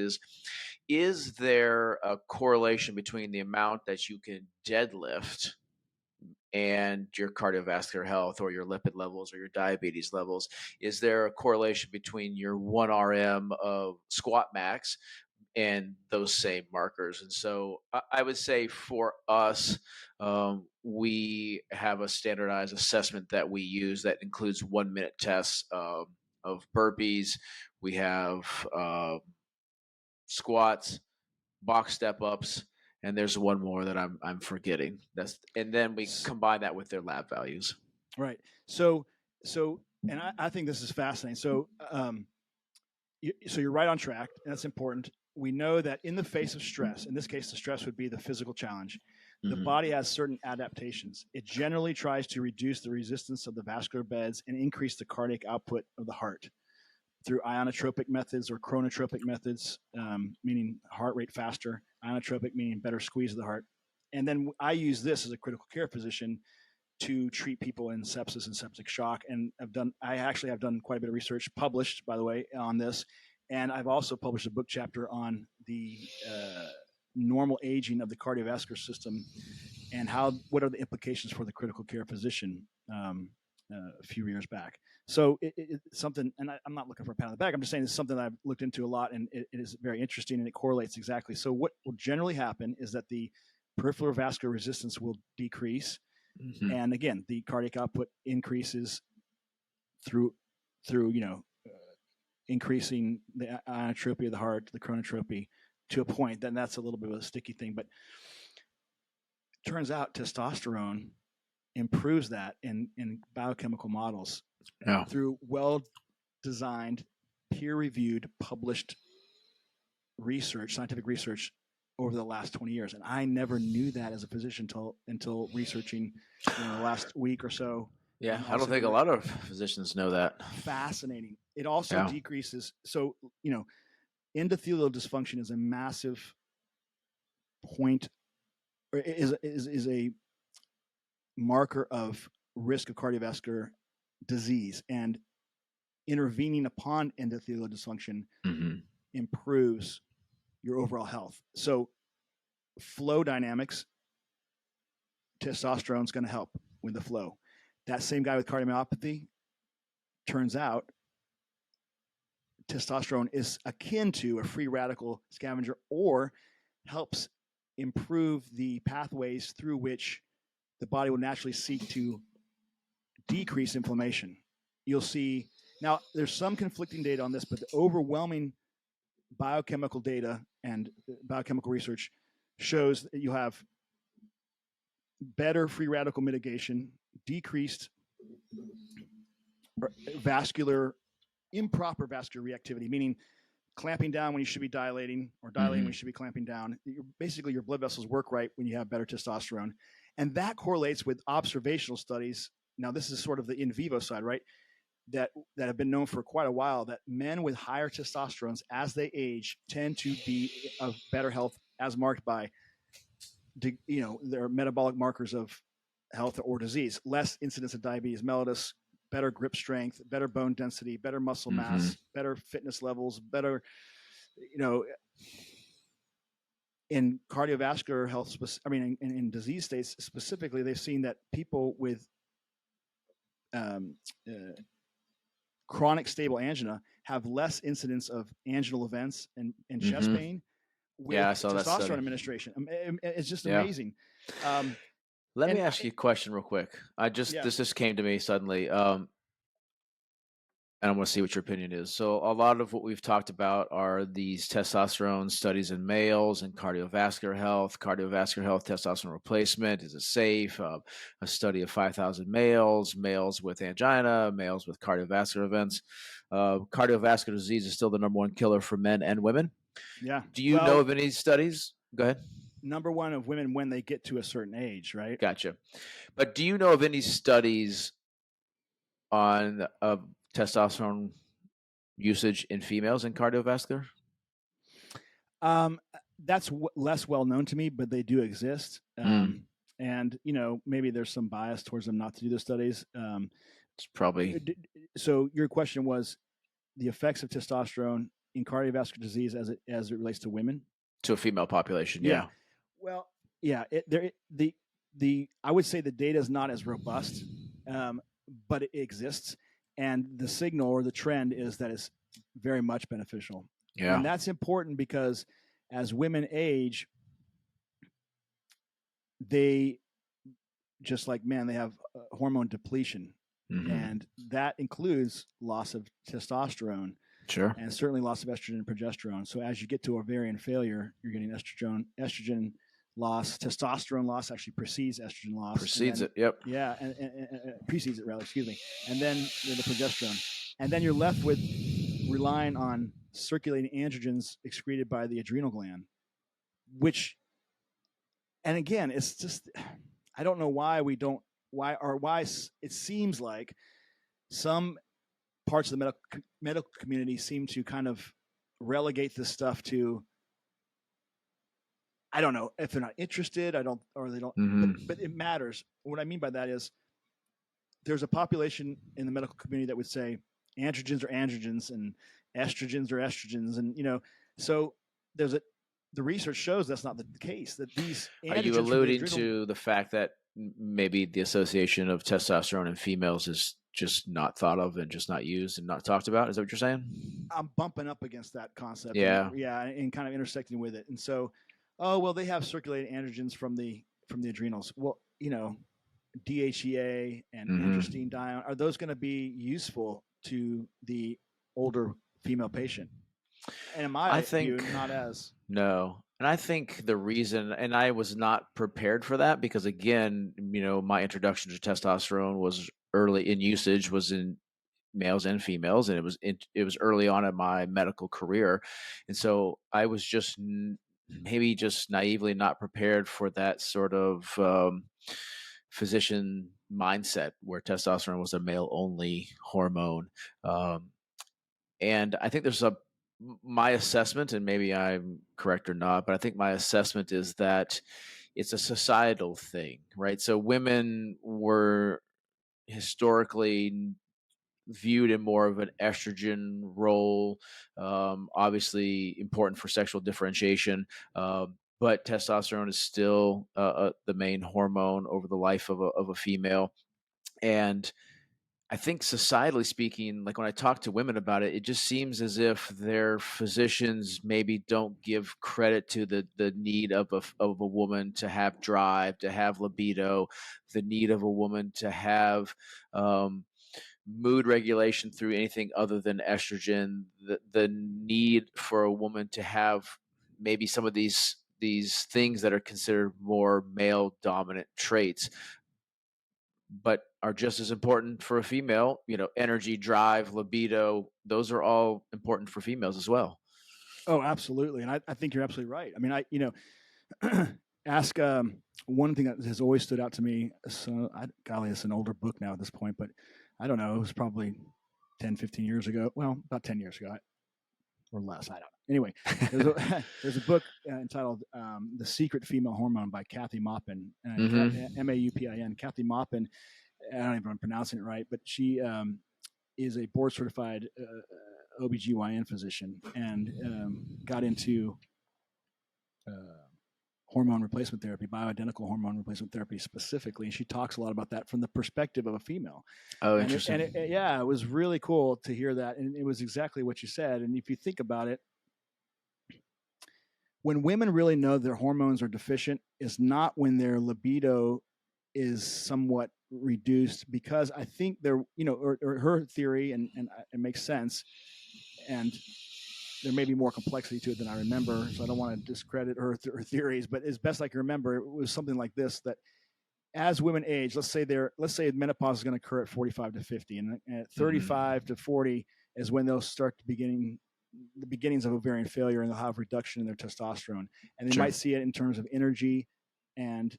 is there a correlation between the amount that you can deadlift and your cardiovascular health or your lipid levels or your diabetes levels? Is there a correlation between your 1 RM of squat max and those same markers? And so I would say for us, we have a standardized assessment that we use that includes 1-minute tests of burpees. We have squats, box step ups, and there's one more that I'm forgetting. And then we combine that with their lab values. Right. So and I think this is fascinating. So you're right on track, and that's important. We know that in the face of stress, in this case, the stress would be the physical challenge. The body has certain adaptations. It generally tries to reduce the resistance of the vascular beds and increase the cardiac output of the heart through ionotropic methods or chronotropic methods, meaning heart rate faster, ionotropic meaning better squeeze of the heart. And then I use this as a critical care physician to treat people in sepsis and septic shock. And I actually have done quite a bit of research, published, by the way, on this. And I've also published a book chapter on the normal aging of the cardiovascular system and what are the implications for the critical care physician a few years back. So it's something, and I'm not looking for a pat on the back. I'm just saying it's something that I've looked into a lot, and it is very interesting, and it correlates exactly. So what will generally happen is that the peripheral vascular resistance will decrease, and again, the cardiac output increases through increasing the ionotropy of the heart, the chronotropy, to a point. Then that's a little bit of a sticky thing, but it turns out testosterone improves that in biochemical models through well-designed, peer-reviewed, published research, scientific research over the last 20 years. And I never knew that as a physician until researching the last week or so. Yeah, I don't think a lot of physicians know that. Fascinating. It also decreases. So, endothelial dysfunction is a massive point, or is a marker of risk of cardiovascular disease, and intervening upon endothelial dysfunction improves your overall health. So flow dynamics, testosterone is going to help with the flow. That same guy with cardiomyopathy, turns out testosterone is akin to a free radical scavenger, or helps improve the pathways through which the body will naturally seek to decrease inflammation. You'll see now there's some conflicting data on this, but the overwhelming biochemical data and biochemical research shows that you have better free radical mitigation, decreased improper vascular reactivity, meaning clamping down when you should be dilating, or dilating when you should be clamping down. Basically, your blood vessels work right when you have better testosterone. And that correlates with observational studies. Now, this is sort of the in vivo side, right? That have been known for quite a while, that men with higher testosterones as they age tend to be of better health, as marked by, their metabolic markers of health or disease, less incidence of diabetes mellitus, better grip strength, better bone density, better muscle mass, better fitness levels, better, in cardiovascular health, in disease states specifically, they've seen that people with chronic stable angina have less incidence of anginal events and chest pain with testosterone administration. It's just amazing. Let me ask you a question real quick. This just came to me suddenly. And I want to see what your opinion is. So a lot of what we've talked about are these testosterone studies in males and cardiovascular health, testosterone replacement. Is it safe? A study of 5,000 males with angina, males with cardiovascular events. Cardiovascular disease is still the number one killer for men and women. Yeah. Do you know of any studies? Go ahead. Number one of women when they get to a certain age, right? Gotcha. But do you know of any studies on testosterone usage in females in cardiovascular? That's less well known to me, but they do exist. And maybe there's some bias towards them not to do the studies. It's probably. So your question was the effects of testosterone in cardiovascular disease as it relates to women, to a female population. Yeah. Well, yeah. I would say the data is not as robust, but it exists. And the signal or the trend is that it's very much beneficial. Yeah. And that's important because as women age, they, just like men, they have hormone depletion. And that includes loss of testosterone. Sure. And certainly loss of estrogen and progesterone. So as you get to ovarian failure, you're getting estrogen loss. Testosterone loss actually precedes estrogen loss. Precedes it, yep. Yeah, and precedes it rather, excuse me. And then the progesterone. And then you're left with relying on circulating androgens excreted by the adrenal gland, and again, it's just, I don't know why it seems like some parts of the medical community seem to kind of relegate this stuff to, I don't know if they're not interested. They don't, but it matters. What I mean by that is there's a population in the medical community that would say androgens are androgens and estrogens are estrogens. And, so the research shows that's not the case, that these androgens. Are you alluding to the fact that maybe the association of testosterone in females is just not thought of and just not used and not talked about? Is that what you're saying? I'm bumping up against that concept. Yeah. And kind of intersecting with it. And so, they have circulating androgens from the adrenals. Well, DHEA and androstenedione, are those going to be useful to the older female patient? And in my view, not as. No. And I think the reason, and I was not prepared for that because, again, my introduction to testosterone was early in usage, was in males and females, and it was early on in my medical career. And so I was just maybe just naively not prepared for that sort of physician mindset where testosterone was a male-only hormone. And I think my assessment, and maybe I'm correct or not, but I think my assessment is that it's a societal thing, right? So women were historically viewed in more of an estrogen role, obviously important for sexual differentiation, but testosterone is still the main hormone over the life of a female. And I think societally speaking, like when I talk to women about it, it just seems as if their physicians maybe don't give credit to the need of a woman to have drive, to have libido, the need of a woman to have um, mood regulation through anything other than estrogen, the need for a woman to have maybe some of these things that are considered more male dominant traits but are just as important for a female. Energy, drive, libido, those are all important for females as well. Oh, absolutely. And I think you're absolutely right. I mean, ask one thing that has always stood out to me. So, golly, it's an older book now at this point, but I don't know. It was probably 10, 15 years ago. Well, about 10 years ago or less. I don't know. Anyway, there's a book entitled The Secret Female Hormone by Kathy Maupin, Maupin. Kathy Maupin, I don't even know if I'm pronouncing it right, but she is a board certified OBGYN physician and got into hormone replacement therapy, bioidentical hormone replacement therapy specifically. And she talks a lot about that from the perspective of a female. Oh, interesting. It was really cool to hear that. And it was exactly what you said. And if you think about it, when women really know their hormones are deficient is not when their libido is somewhat reduced, because I think they're, or her theory, and it makes sense. And there may be more complexity to it than I remember, so I don't want to discredit her theories, but as best I can remember, it was something like this, that as women age, let's say menopause is going to occur at 45 to 50, and at 35 to 40 is when they'll start the beginnings of ovarian failure, and they'll have reduction in their testosterone. And they might see it in terms of energy and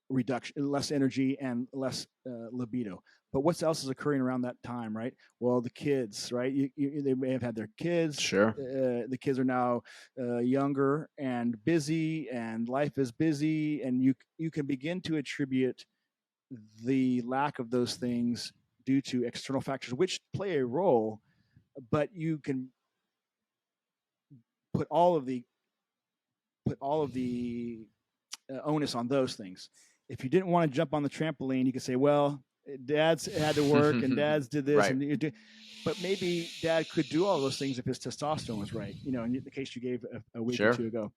reduction, less energy and less libido. But what else is occurring around that time, right? Well, the kids, right? They may have had their kids. Sure. The kids are now younger and busy, and life is busy, and you can begin to attribute the lack of those things due to external factors, which play a role, but you can put all of the onus on those things. If you didn't want to jump on the trampoline, you could say, well, dad's had to work and dad's did this. Right. And but maybe dad could do all those things if his testosterone was right. In the case you gave a week or two ago.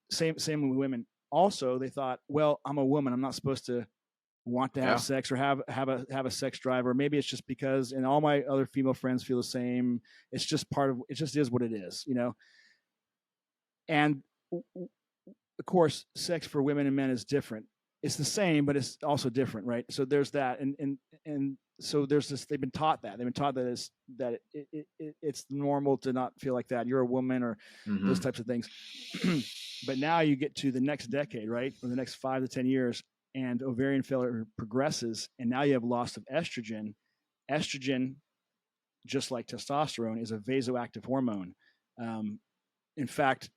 Same with women. Also, they thought, well, I'm a woman. I'm not supposed to want to have sex or have a sex drive, or maybe it's just because, and all my other female friends feel the same. It's just it just is what it is, And of course, sex for women and men is different. It's the same, but it's also different, right? So there's that, and so there's this. They've been taught that it's normal to not feel like that. You're a woman, or those types of things. But now you get to the next decade, right, or the next 5 to 10 years, and ovarian failure progresses, and now you have loss of estrogen. Estrogen, just like testosterone, is a vasoactive hormone. In fact,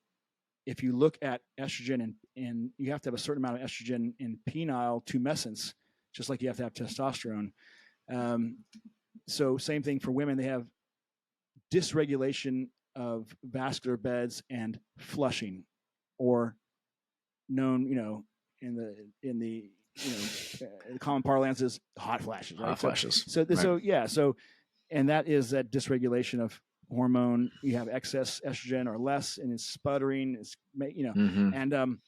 if you look at estrogen, and you have to have a certain amount of estrogen in penile tumescence, just like you have to have testosterone. So same thing for women. They have dysregulation of vascular beds and flushing, or known, in the common parlance is hot flashes, right? Hot flashes. So, and that is that dysregulation of hormone. You have excess estrogen or less, and it's sputtering. It's and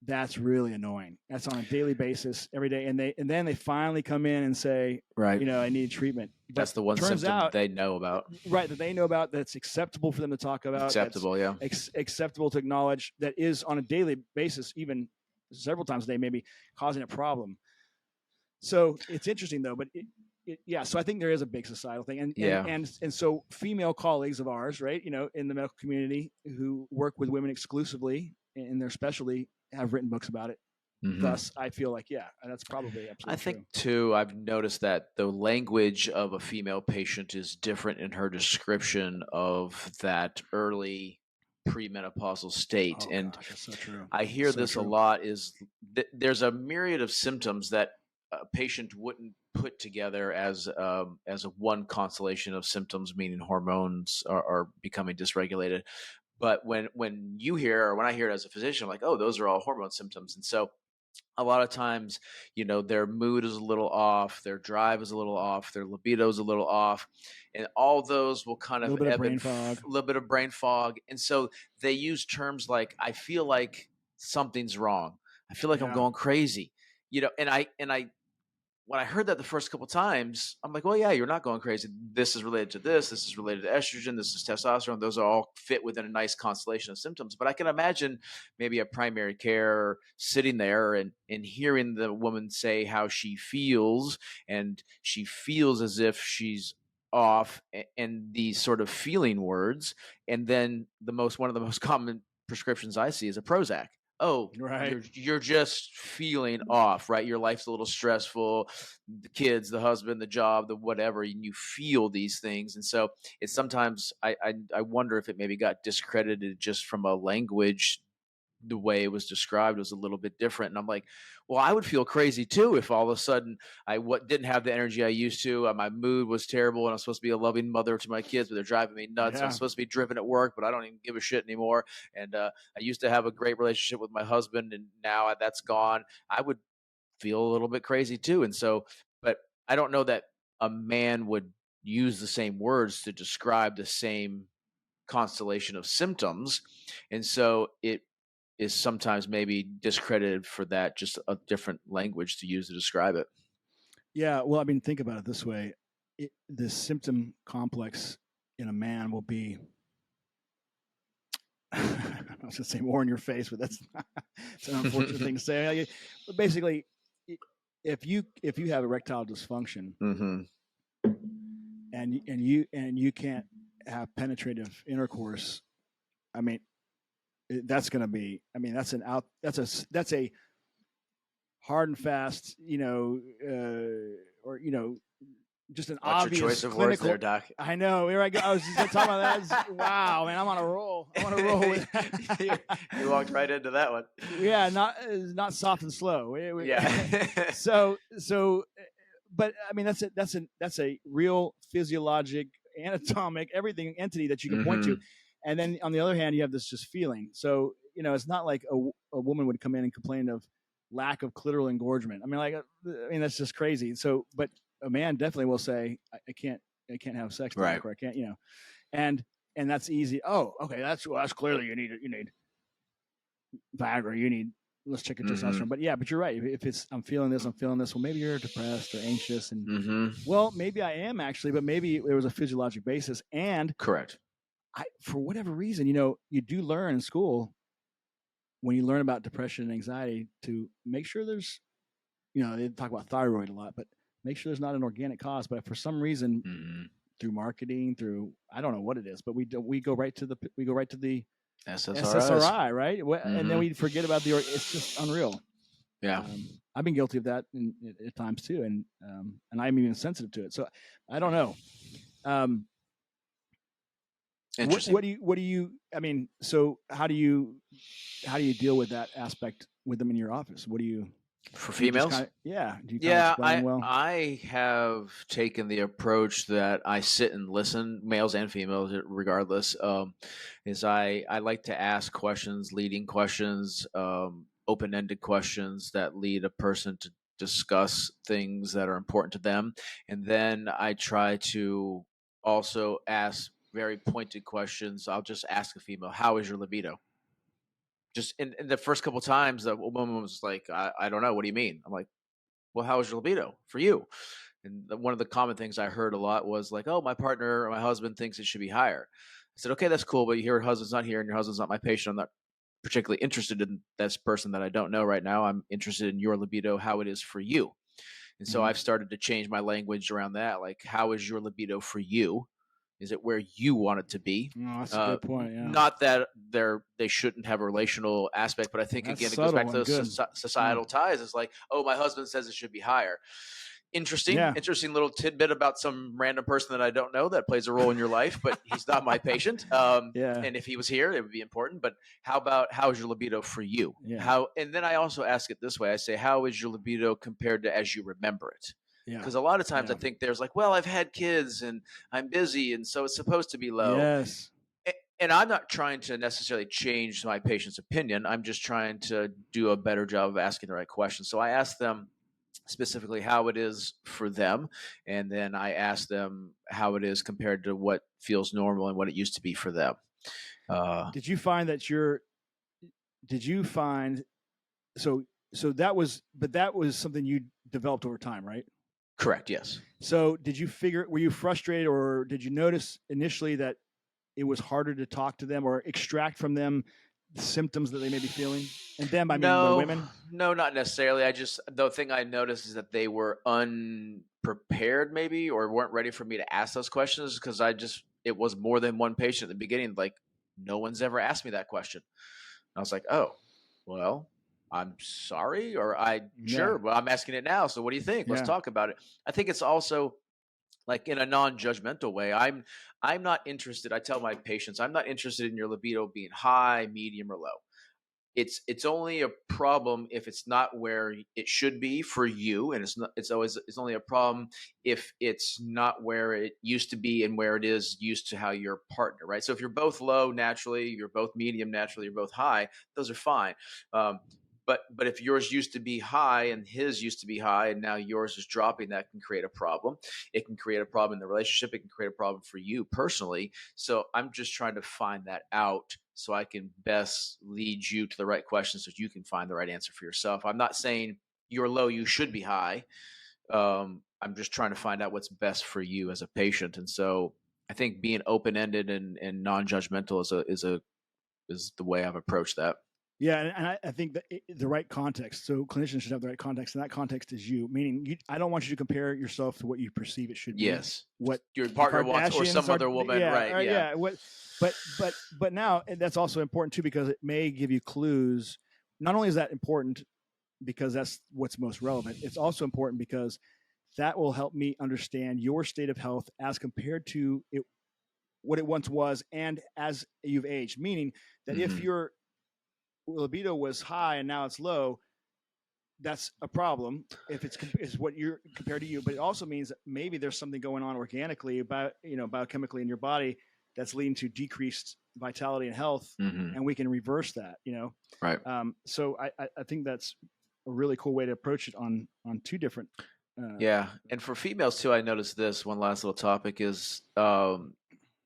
that's really annoying. That's on a daily basis, every day, and then they finally come in and say, right, I need treatment. But that's the one symptom that they know about, right? That they know about. That's acceptable for them to talk about. Acceptable, acceptable to acknowledge. That is on a daily basis, even several times a day, maybe causing a problem. So it's interesting though, but. So I think there is a big societal thing, and so female colleagues of ours, right, in the medical community who work with women exclusively in their specialty have written books about it. Thus, I feel like, that's probably absolutely I think true. too, I've noticed that the language of a female patient is different in her description of that early premenopausal state. And gosh, that's so true. I hear this a lot, is there's a myriad of symptoms that a patient wouldn't put together as a one constellation of symptoms, meaning hormones are becoming dysregulated. But when you hear, or when I hear it as a physician, I'm like, oh, those are all hormone symptoms. And so a lot of times, their mood is a little off, their drive is a little off, their libido is a little off, and all those will kind A of little bit of ebb brain and fog. a little bit of brain fog. And so they use terms like, I feel like something's wrong. I feel like I'm Yeah. going crazy. And I when I heard that the first couple times, I'm like, well, yeah, you're not going crazy. This is related to this. This is related to estrogen. This is testosterone. Those are all fit within a nice constellation of symptoms. But I can imagine maybe a primary care sitting there and hearing the woman say how she feels, and she feels as if she's off, and these sort of feeling words. And then one of the most common prescriptions I see is a Prozac. Oh, Right. you're just feeling off, right? Your life's a little stressful, the kids, the husband, the job, the whatever, and you feel these things. And so it's sometimes I wonder if it maybe got discredited just from a language. The way it was described was a little bit different, and I'm like, well, I would feel crazy too if all of a sudden didn't have the energy I used to. My mood was terrible, and I'm supposed to be a loving mother to my kids, but they're driving me nuts. I'm Yeah. supposed to be driven at work, but I don't even give a shit anymore. And I used to have a great relationship with my husband, and now that's gone. I would feel a little bit crazy too. And so, but I don't know that a man would use the same words to describe the same constellation of symptoms. And so it is sometimes maybe discredited for that, just a different language to use to describe it. Yeah. Well, I mean, think about it this way: the symptom complex in a man will be. I was going to say more in your face, but that's it's an unfortunate thing to say. But basically, if you have erectile dysfunction, Mm-hmm. and you can't have penetrative intercourse, I mean, that's going to be. I mean, that's a hard and fast, or just an What's obvious your choice of clinical. words there, Doc? I know. Here I go. I was just talking about that. Wow, man, I'm on a roll. I'm on a roll. You walked right into that one. Yeah, not soft and slow. Yeah. so, but I mean, that's a real physiologic, anatomic, everything entity that you can point to. And then on the other hand, you have this just feeling. So it's not like a woman would come in and complain of lack of clitoral engorgement. I mean, that's just crazy. So, but a man definitely will say, I can't have sex, right, or I can't, and that's easy. Oh, okay, that's clearly you need Viagra, you need, let's check your testosterone. But yeah, but you're right. If it's I'm feeling this, well, maybe you're depressed or anxious, and well, maybe I am actually, but maybe there was a physiologic basis. And correct. For whatever reason, you do learn in school when you learn about depression and anxiety to make sure there's, they talk about thyroid a lot, but make sure there's not an organic cause. But for some reason, through marketing, through I don't know what it is, but we go right to the SSRI, right? And then we forget about it's just unreal. Yeah. I've been guilty of that at times too, and I'm even sensitive to it. So I don't know. Interesting. What do you? I mean, so how do you deal with that aspect with them in your office? What do you? For females? Do you I have taken the approach that I sit and listen, males and females, regardless. Is I like to ask questions, leading questions, open-ended questions that lead a person to discuss things that are important to them, and then I try to also ask very pointed questions. I'll just ask a female, "How is your libido?" Just in the first couple of times, the woman was like, I don't know. What do you mean? I'm like, well, how is your libido for you? And one of the common things I heard a lot was like, oh, my partner or my husband thinks it should be higher. I said, okay, that's cool. But your husband's not here and your husband's not my patient. I'm not particularly interested in this person that I don't know right now. I'm interested in your libido, how it is for you. And so I've started to change my language around that. Like, how is your libido for you? Is it where you want it to be? Oh, that's a good point. Yeah. Not that they shouldn't have a relational aspect, but I think that's again it goes back to those good. societal ties. It's like, oh, my husband says it should be higher. Interesting little tidbit about some random person that I don't know that plays a role in your life, but he's not my patient. And if he was here, it would be important. But how is your libido for you? Yeah. And then I also ask it this way. I say, how is your libido compared to as you remember it? Because a lot of times I think there's like, well, I've had kids and I'm busy, and so it's supposed to be low. Yes. And I'm not trying to necessarily change my patient's opinion. I'm just trying to do a better job of asking the right questions. So I ask them specifically how it is for them, and then I ask them how it is compared to what feels normal and what it used to be for them. Did you find that that was something you developed over time, right? Correct. Yes. So were you frustrated, or did you notice initially that it was harder to talk to them or extract from them the symptoms that they may be feeling? And them, I mean, women? No, not necessarily. The thing I noticed is that they were unprepared maybe, or weren't ready for me to ask those questions, because it was more than one patient at the beginning. Like, no one's ever asked me that question. And I was like, oh, well, I'm sorry, or sure, well, I'm asking it now. So what do you think? Let's talk about it. I think it's also like in a non-judgmental way. I'm not interested. I tell my patients, I'm not interested in your libido being high, medium, or low. It's only a problem if it's not where it should be for you, and it's only a problem if it's not where it used to be and where it is used to how your partner, right? So if you're both low naturally, you're both medium naturally, you're both high, those are fine. But if yours used to be high and his used to be high and now yours is dropping, that can create a problem. It can create a problem in the relationship. It can create a problem for you personally. So I'm just trying to find that out so I can best lead you to the right questions so you can find the right answer for yourself. I'm not saying you're low, you should be high. I'm just trying to find out what's best for you as a patient. And so I think being open-ended and non-judgmental is the way I've approached that. Yeah, and I think that the right context. So clinicians should have the right context, and that context is you. Meaning, I don't want you to compare yourself to what you perceive it should be. Yes, what your partner wants, or some other woman, right? Yeah. But now, and that's also important too, because it may give you clues. Not only is that important because that's what's most relevant, it's also important because that will help me understand your state of health as compared to what it once was, and as you've aged. Meaning that if your libido was high and now it's low, that's a problem if it's what you're compared to you. But it also means that maybe there's something going on organically biochemically in your body that's leading to decreased vitality and health, and we can reverse that. Right. So I think that's a really cool way to approach it on two different. And for females too, I noticed this one last little topic is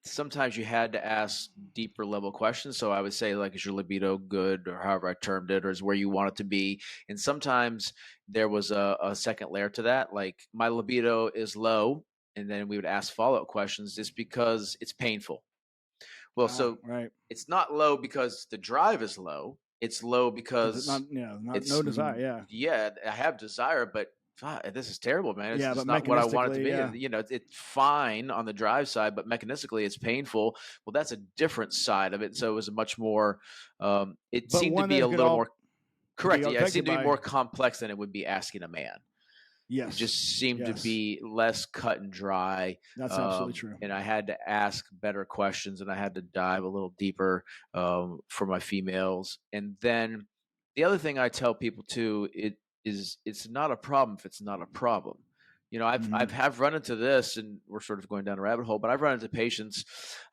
sometimes you had to ask deeper level questions. So I would say, like, is your libido good, or however I termed it, or is where you want it to be? And sometimes there was a second layer to that. Like, my libido is low. And then we would ask follow-up questions just because it's painful. Well, right. It's not low because the drive is low. It's low because no desire. Yeah, I have desire, but this is terrible, man. It's but not what I want it to be. Yeah. It's fine on the drive side, but mechanistically it's painful. Well, that's a different side of it. So it was a much more, it seemed to be a little more, correct. Yeah, it seemed to be more complex than it would be asking a man. Yes. It just seemed to be less cut and dry. That's absolutely true. And I had to ask better questions, and I had to dive a little deeper for my females. And then the other thing I tell people too, it's not a problem if it's not a problem. I've run into this, and we're sort of going down a rabbit hole, but I've run into patients.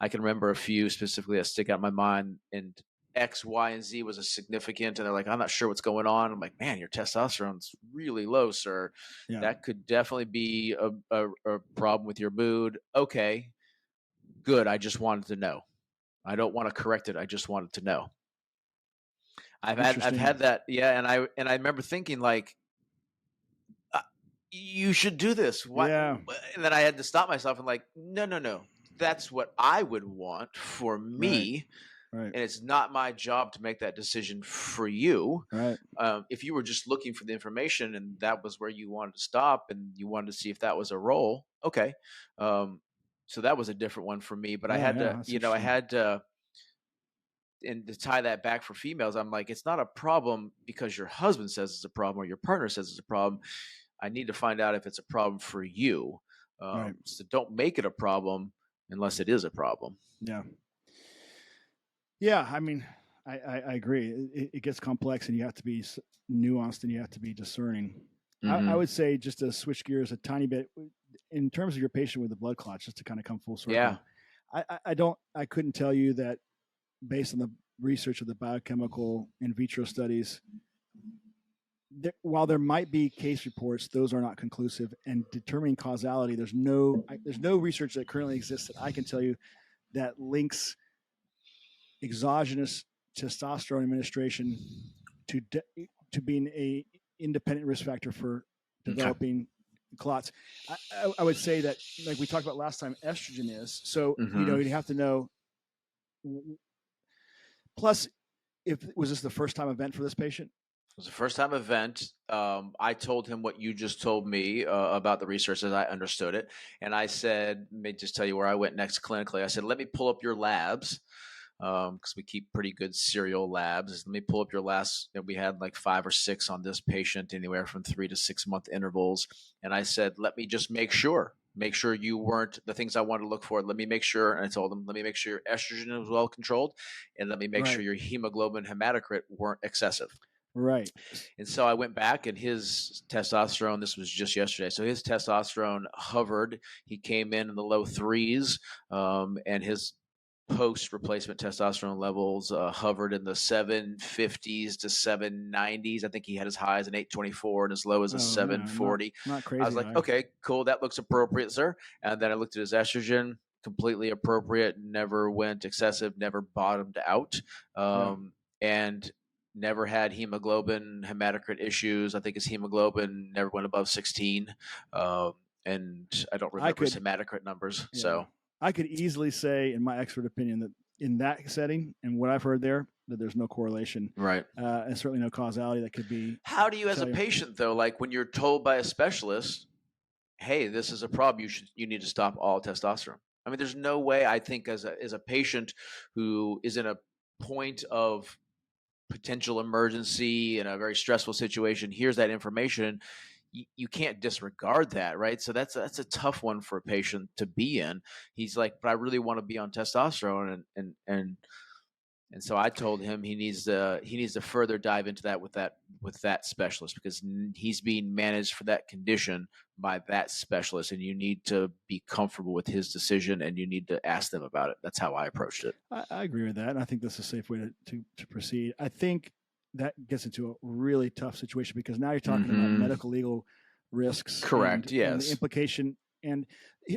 I can remember a few specifically that stick out in my mind, and X, Y, and Z was a significant, and they're like, I'm not sure what's going on. I'm like, man, your testosterone's really low, sir. Yeah. That could definitely be a problem with your mood. Okay, good. I just wanted to know. I don't want to correct it. I just wanted to know. I've had that. Yeah. And I remember thinking, like, you should do this. Why? Yeah. And then I had to stop myself and like, no. That's what I would want for me. Right. And it's not my job to make that decision for you. Right. If you were just looking for the information and that was where you wanted to stop and you wanted to see if that was a role, okay. So that was a different one for me. But I had to, and to tie that back for females, I'm like, it's not a problem because your husband says it's a problem or your partner says it's a problem. I need to find out if it's a problem for you. Right. So don't make it a problem unless it is a problem. Yeah. Yeah, I mean, I agree. It gets complex, and you have to be nuanced, and you have to be discerning. I would say, just to switch gears a tiny bit, in terms of your patient with the blood clots, just to kind of come full circle. Yeah. I couldn't tell you that based on the research of the biochemical in vitro studies, while there might be case reports, those are not conclusive. And determining causality, there's no research that currently exists that I can tell you that links exogenous testosterone administration to being a independent risk factor for developing clots. I would say that, like we talked about last time, estrogen is. So, you'd have to know. Plus, was this the first time event for this patient? It was a first-time event. I told him what you just told me about the research as I understood it. And I said, let me just tell you where I went next clinically. I said, let me pull up your labs because we keep pretty good serial labs. Let me pull up your last, we had like 5 or 6 on this patient, anywhere from 3 to 6 month intervals. And I said, let me just make sure you weren't the things I wanted to look for. Let me make sure. And I told him, let me make sure your estrogen was well controlled. And let me make sure your hemoglobin hematocrit weren't excessive. Right. And so I went back, and his testosterone, this was just yesterday, so his testosterone hovered. He came in the low 3s, and his post-replacement testosterone levels hovered in the 750s to 790s. I think he had as high as an 824 and as low as a 740. Not crazy. I was like, okay, cool, that looks appropriate, sir. And then I looked at his estrogen, completely appropriate, never went excessive, never bottomed out, and never had hemoglobin hematocrit issues. I think his hemoglobin never went above 16, and I don't remember his hematocrit numbers. Yeah. So I could easily say, in my expert opinion, that in that setting and what I've heard there, that there's no correlation, right? And certainly no causality that could be. How do you, as a patient, though, like when you're told by a specialist, "Hey, this is a problem. You need to stop all testosterone." I mean, there's no way. I think as a patient who is in a point of potential emergency in a very stressful situation, here's that information, you can't disregard that, right? So that's a tough one for a patient to be in. He's like, but I really want to be on testosterone, and so I told him he needs to further dive into that with that specialist, because he's being managed for that condition by that specialist, and you need to be comfortable with his decision, and you need to ask them about it. That's how I approached it. I agree with that, and I think that's a safe way to proceed. I think that gets into a really tough situation, because now you're talking about medical legal risks. Correct. Yes. And the implication. And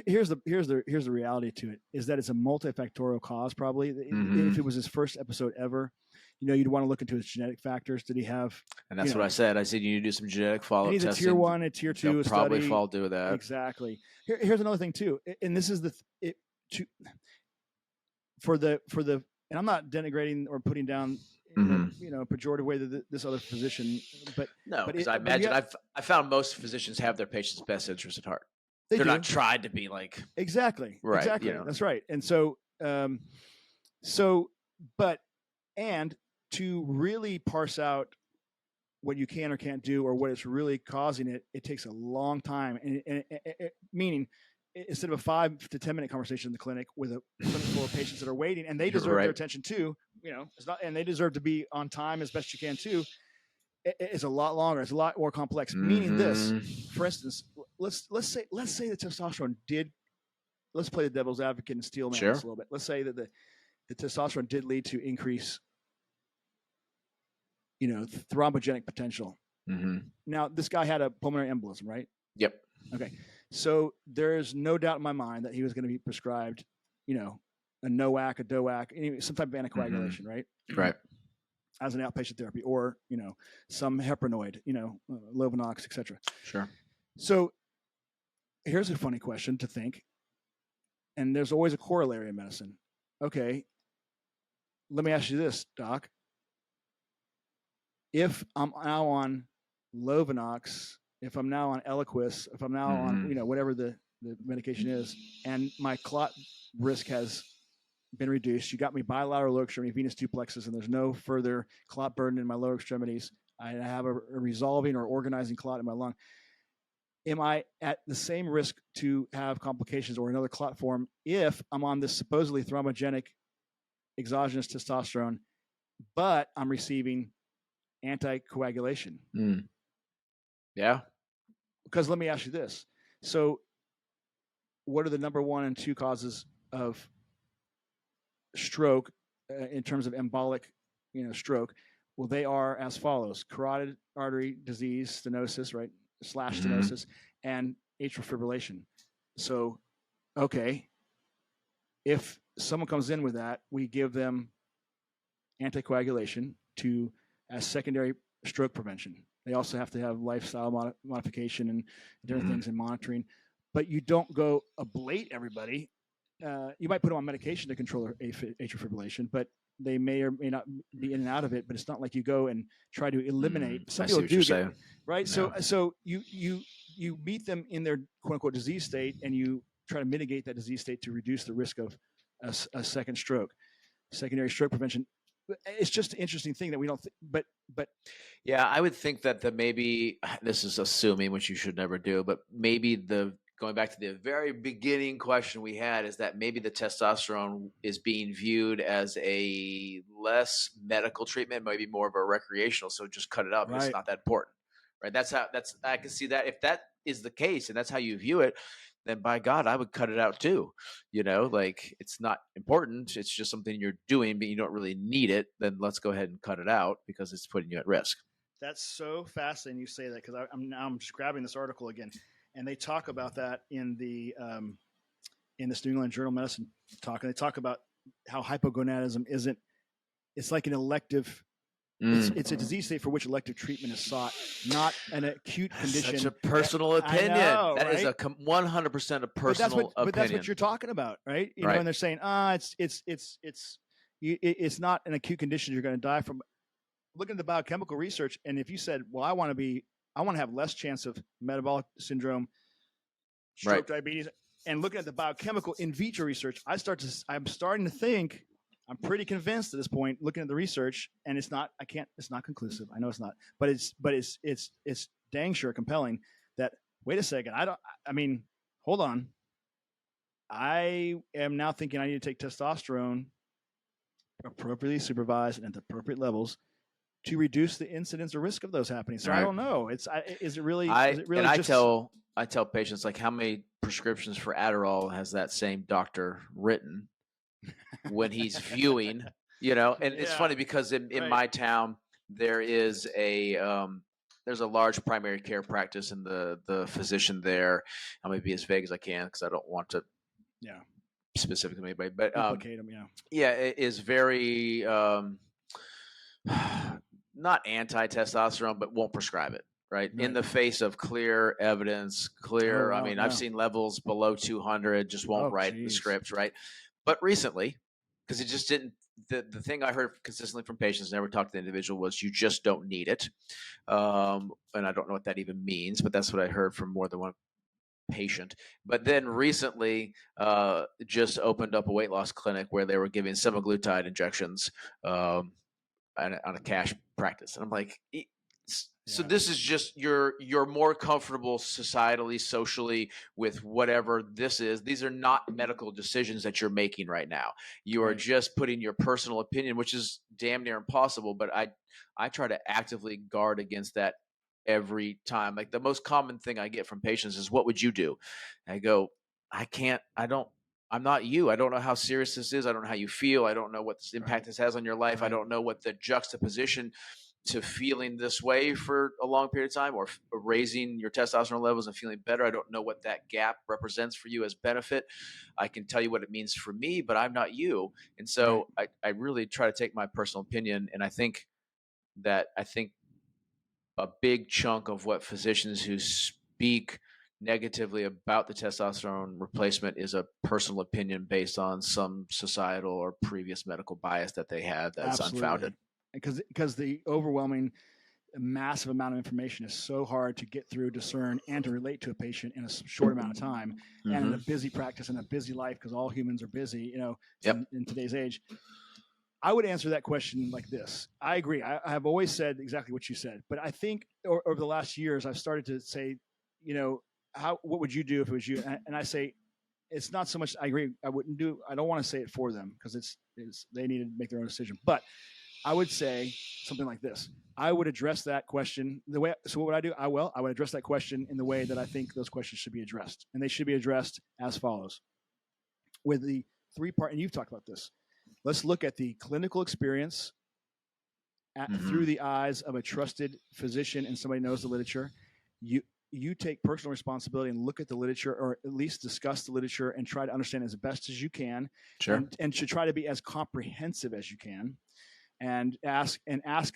here's the reality to it, is that it's a multifactorial cause. Probably if it was his first episode ever, you'd want to look into his genetic factors. Did he have? And that's what I said. I said you need to do some genetic follow-up testing. He's a tier 1, a tier 2 probably study. fall due with that. Exactly. Here's another thing too, and this is for the. And I'm not denigrating or putting down, a pejorative way that this other physician, but no, because I imagine I found most physicians have their patient's best interest at heart. They're not trying to be like exactly. That's right. And so, and to really parse out what you can or can't do, or what is really causing it, it takes a long time. And meaning, instead of a 5 to 10 minute conversation in the clinic with a clinic full of patients that are waiting, and they deserve their attention too, and they deserve to be on time as best you can too. It's a lot longer. It's a lot more complex. Meaning this, for instance, let's say the testosterone did. Let's play the devil's advocate and steel man this a little bit. Let's say that the testosterone did lead to increase, thrombogenic potential. Now, this guy had a pulmonary embolism, right? Yep. Okay. So there's no doubt in my mind that he was going to be prescribed, a NOAC, a DOAC, some type of anticoagulation, right? Right. As an outpatient therapy, or some heparinoid, Lovenox, etc. Sure. So here's a funny question to think, and there's always a corollary in medicine. Okay, let me ask you this, Doc. If I'm now on Lovenox, if I'm now on Eliquis, if I'm now on whatever the medication is, and my clot risk has been reduced, you got me bilateral lower extremity venous duplexes, and there's no further clot burden in my lower extremities, I have a resolving or organizing clot in my lung, am I at the same risk to have complications or another clot form if I'm on this supposedly thrombogenic exogenous testosterone, but I'm receiving anticoagulation? Yeah. Because let me ask you this. So what are the number 1 and 2 causes of stroke in terms of embolic, stroke. Well, they are as follows: carotid artery disease, stenosis, right? Slash stenosis, and atrial fibrillation. So, okay, if someone comes in with that, we give them anticoagulation as secondary stroke prevention. They also have to have lifestyle modification and different things and monitoring. But you don't go ablate everybody. You might put them on medication to control atrial fibrillation, but they may or may not be in and out of it. But it's not like you go and try to eliminate. Some people do, right? Yeah. So you meet them in their quote unquote disease state, and you try to mitigate that disease state to reduce the risk of a second stroke, secondary stroke prevention. It's just an interesting thing that we don't. But yeah, I would think that maybe this is assuming, which you should never do, but maybe going back to the very beginning question we had is that maybe the testosterone is being viewed as a less medical treatment, maybe more of a recreational. So just cut it out. Right. It's not that important, right? I can see that if that is the case and that's how you view it, then by God, I would cut it out too. Like it's not important. It's just something you're doing, but you don't really need it. Then let's go ahead and cut it out because it's putting you at risk. That's so fascinating you say that, because I'm just grabbing this article again, and they talk about that in this New England Journal of Medicine talk, and they talk about how hypogonadism it's like an elective. It's a disease state for which elective treatment is sought, not an acute condition. Such a personal opinion. Know, that right? is 100% a personal opinion. But that's what you're talking about, right? You know, and they're saying, it's not an acute condition you're going to die from. Looking at the biochemical research, and if you said, well, I want to have less chance of metabolic syndrome, stroke, diabetes, and looking at the biochemical in vitro research, I'm starting to think. I'm pretty convinced at this point, looking at the research, and it's not conclusive. I know it's not, but it's dang sure compelling that, wait a second, hold on. I am now thinking I need to take testosterone appropriately supervised and at the appropriate levels to reduce the incidence or risk of those happening. So I don't know. Is it really? I tell patients, like, how many prescriptions for Adderall has that same doctor written when he's viewing, and it's funny because in my town, there's a large primary care practice, and the physician there, I'm going to be as vague as I can because I don't want to specifically anybody, but implicate him, it is very not anti-testosterone, but won't prescribe it. Right. In the face of clear evidence, I've seen levels below 200, just won't write the scripts. Right. But recently, because it just didn't, the thing I heard consistently from patients, never talked to the individual, was you just don't need it. And I don't know what that even means, but that's what I heard from more than one patient. But then recently just opened up a weight loss clinic where they were giving semaglutide injections on a cash practice. And I'm like, so this is just you're more comfortable societally, socially with whatever this is. These are not medical decisions that you're making right now. You are just putting your personal opinion, which is damn near impossible. But I try to actively guard against that every time. Like the most common thing I get from patients is, "What would you do?" And I go, I'm not you. I don't know how serious this is. I don't know how you feel. I don't know what this impact this has on your life. I don't know what the juxtaposition to feeling this way for a long period of time or raising your testosterone levels and feeling better. I don't know what that gap represents for you as benefit. I can tell you what it means for me, but I'm not you. And so I really try to take my personal opinion. And I think a big chunk of what physicians who speak negatively about the testosterone replacement is a personal opinion based on some societal or previous medical bias that they had that's unfounded. Because the overwhelming massive amount of information is so hard to get through, discern, and to relate to a patient in a short amount of time, and in a busy practice and a busy life, because all humans are busy, in today's age. I would answer that question like this. I agree. I have always said exactly what you said, but I think over the last years, I've started to say, what would you do if it was you? And I say, it's not so much, I agree. I don't want to say it for them because they need to make their own decision, but I would say something like this. I would address that question so what would I do? I would address that question in the way that I think those questions should be addressed. And they should be addressed as follows. With the 3-part, and you've talked about this, let's look at the clinical experience through the eyes of a trusted physician and somebody knows the literature. You take personal responsibility and look at the literature, or at least discuss the literature and try to understand as best as you can. Sure. And should try to be as comprehensive as you can, and ask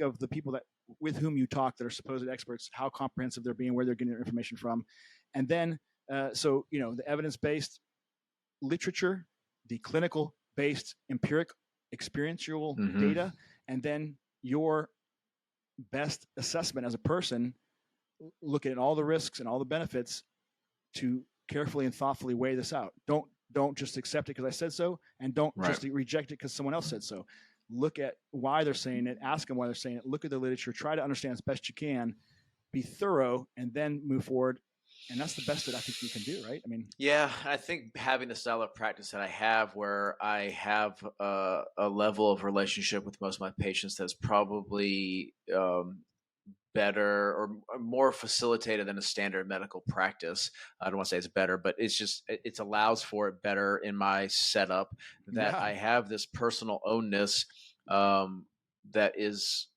of the people that with whom you talk that are supposed experts how comprehensive they're being, where they're getting their information from. And then so the evidence-based literature, the clinical-based empiric experiential data, and then your best assessment as a person, looking at all the risks and all the benefits to carefully and thoughtfully weigh this out. Don't just accept it because I said so, and don't just reject it because someone else said so. Look at why they're saying it, ask them why they're saying it, look at the literature, try to understand as best you can, be thorough, and then move forward. And that's the best that I think you can do, right? I mean, yeah, I think having the style of practice that I have, where I have a level of relationship with most of my patients that's probably better or more facilitated than a standard medical practice. I don't want to say it's better, but it's just, it allows for it better in my setup, that I have this personal ownness that is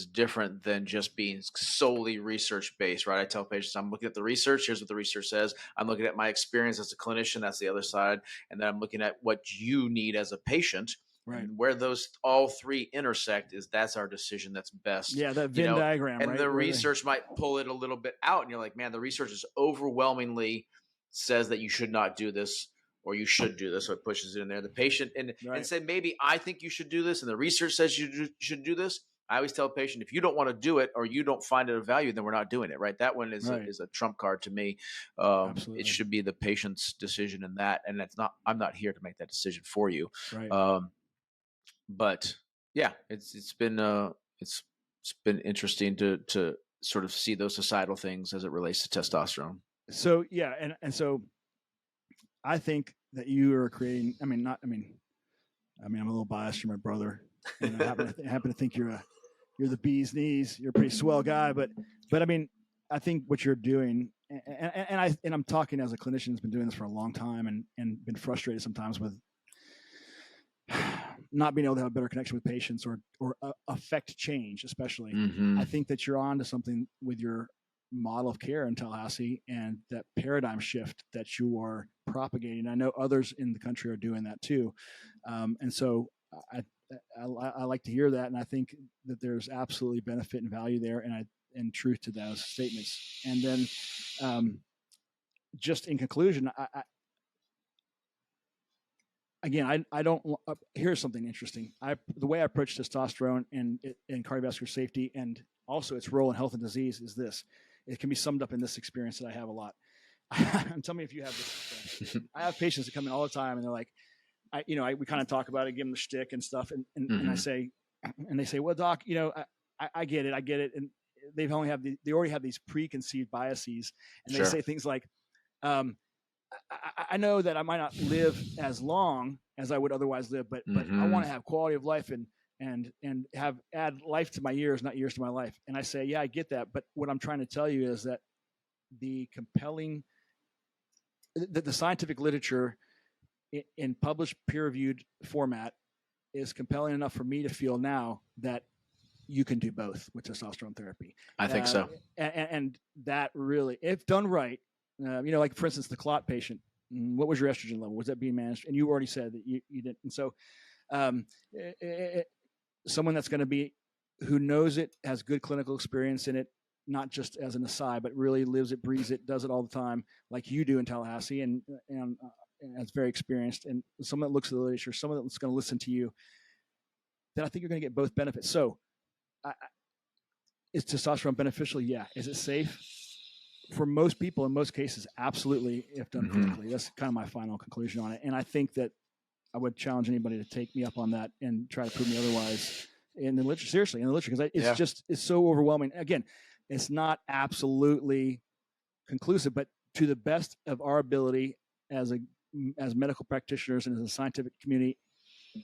different than just being solely research based, right? I tell patients, I'm looking at the research. Here's what the research says. I'm looking at my experience as a clinician. That's the other side. And then I'm looking at what you need as a patient. Right. And where those all three intersect that's our decision that's best. Yeah, that Venn diagram, and right? The research might pull it a little bit out, and you're like, man, the research is overwhelmingly says that you should not do this, or you should do this, so it pushes it in there. The patient and say, maybe I think you should do this, and the research says you should do this. I always tell a patient, if you don't want to do it or you don't find it of value, then we're not doing it, right? That one is a trump card to me. It should be the patient's decision in that, and I'm not here to make that decision for you. Right. But yeah, it's been interesting to sort of see those societal things as it relates to testosterone. So yeah, and so I think that you are creating. I mean, I'm a little biased. You're my brother, and I happen to think you're the bee's knees. You're a pretty swell guy, but I mean, I think what you're doing, and I'm talking as a clinician who's been doing this for a long time, and been frustrated sometimes with not being able to have a better connection with patients or affect change, especially. I think that you're on to something with your model of care in Tallahassee and that paradigm shift that you are propagating. I know others in the country are doing that too. And so I like to hear that. And I think that there's absolutely benefit and value there and truth to those statements. And then just in conclusion, I don't. Here's something interesting. The way I approach testosterone and cardiovascular safety, and also its role in health and disease, is this. It can be summed up in this experience that I have a lot. And tell me if you have this. I have patients that come in all the time, and they're like, we kind of talk about it, give them the shtick and stuff, and I say, and they say, well, doc, I get it, and they already have these preconceived biases, and they say things like, I know that I might not live as long as I would otherwise live, but I want to have quality of life and add life to my years, not years to my life. And I say, yeah, I get that. But what I'm trying to tell you is that the scientific literature in published peer-reviewed format is compelling enough for me to feel now that you can do both with testosterone therapy. I think so. And that really, if done right, like for instance, the clot patient, what was your estrogen level? Was that being managed? And you already said that you didn't. And so someone that's going to be, who knows it, has good clinical experience in it, not just as an aside, but really lives it, breathes it, does it all the time, like you do in Tallahassee, and is very experienced, and someone that looks at the literature, someone that's going to listen to you, then I think you're going to get both benefits. So is testosterone beneficial? Yeah. Is it safe? For most people, in most cases, absolutely, if done correctly. That's kind of my final conclusion on it. And I think that I would challenge anybody to take me up on that and try to prove me otherwise in the literature. Seriously, in the literature, because it's so overwhelming. Again, it's not absolutely conclusive, but to the best of our ability as medical practitioners and as a scientific community,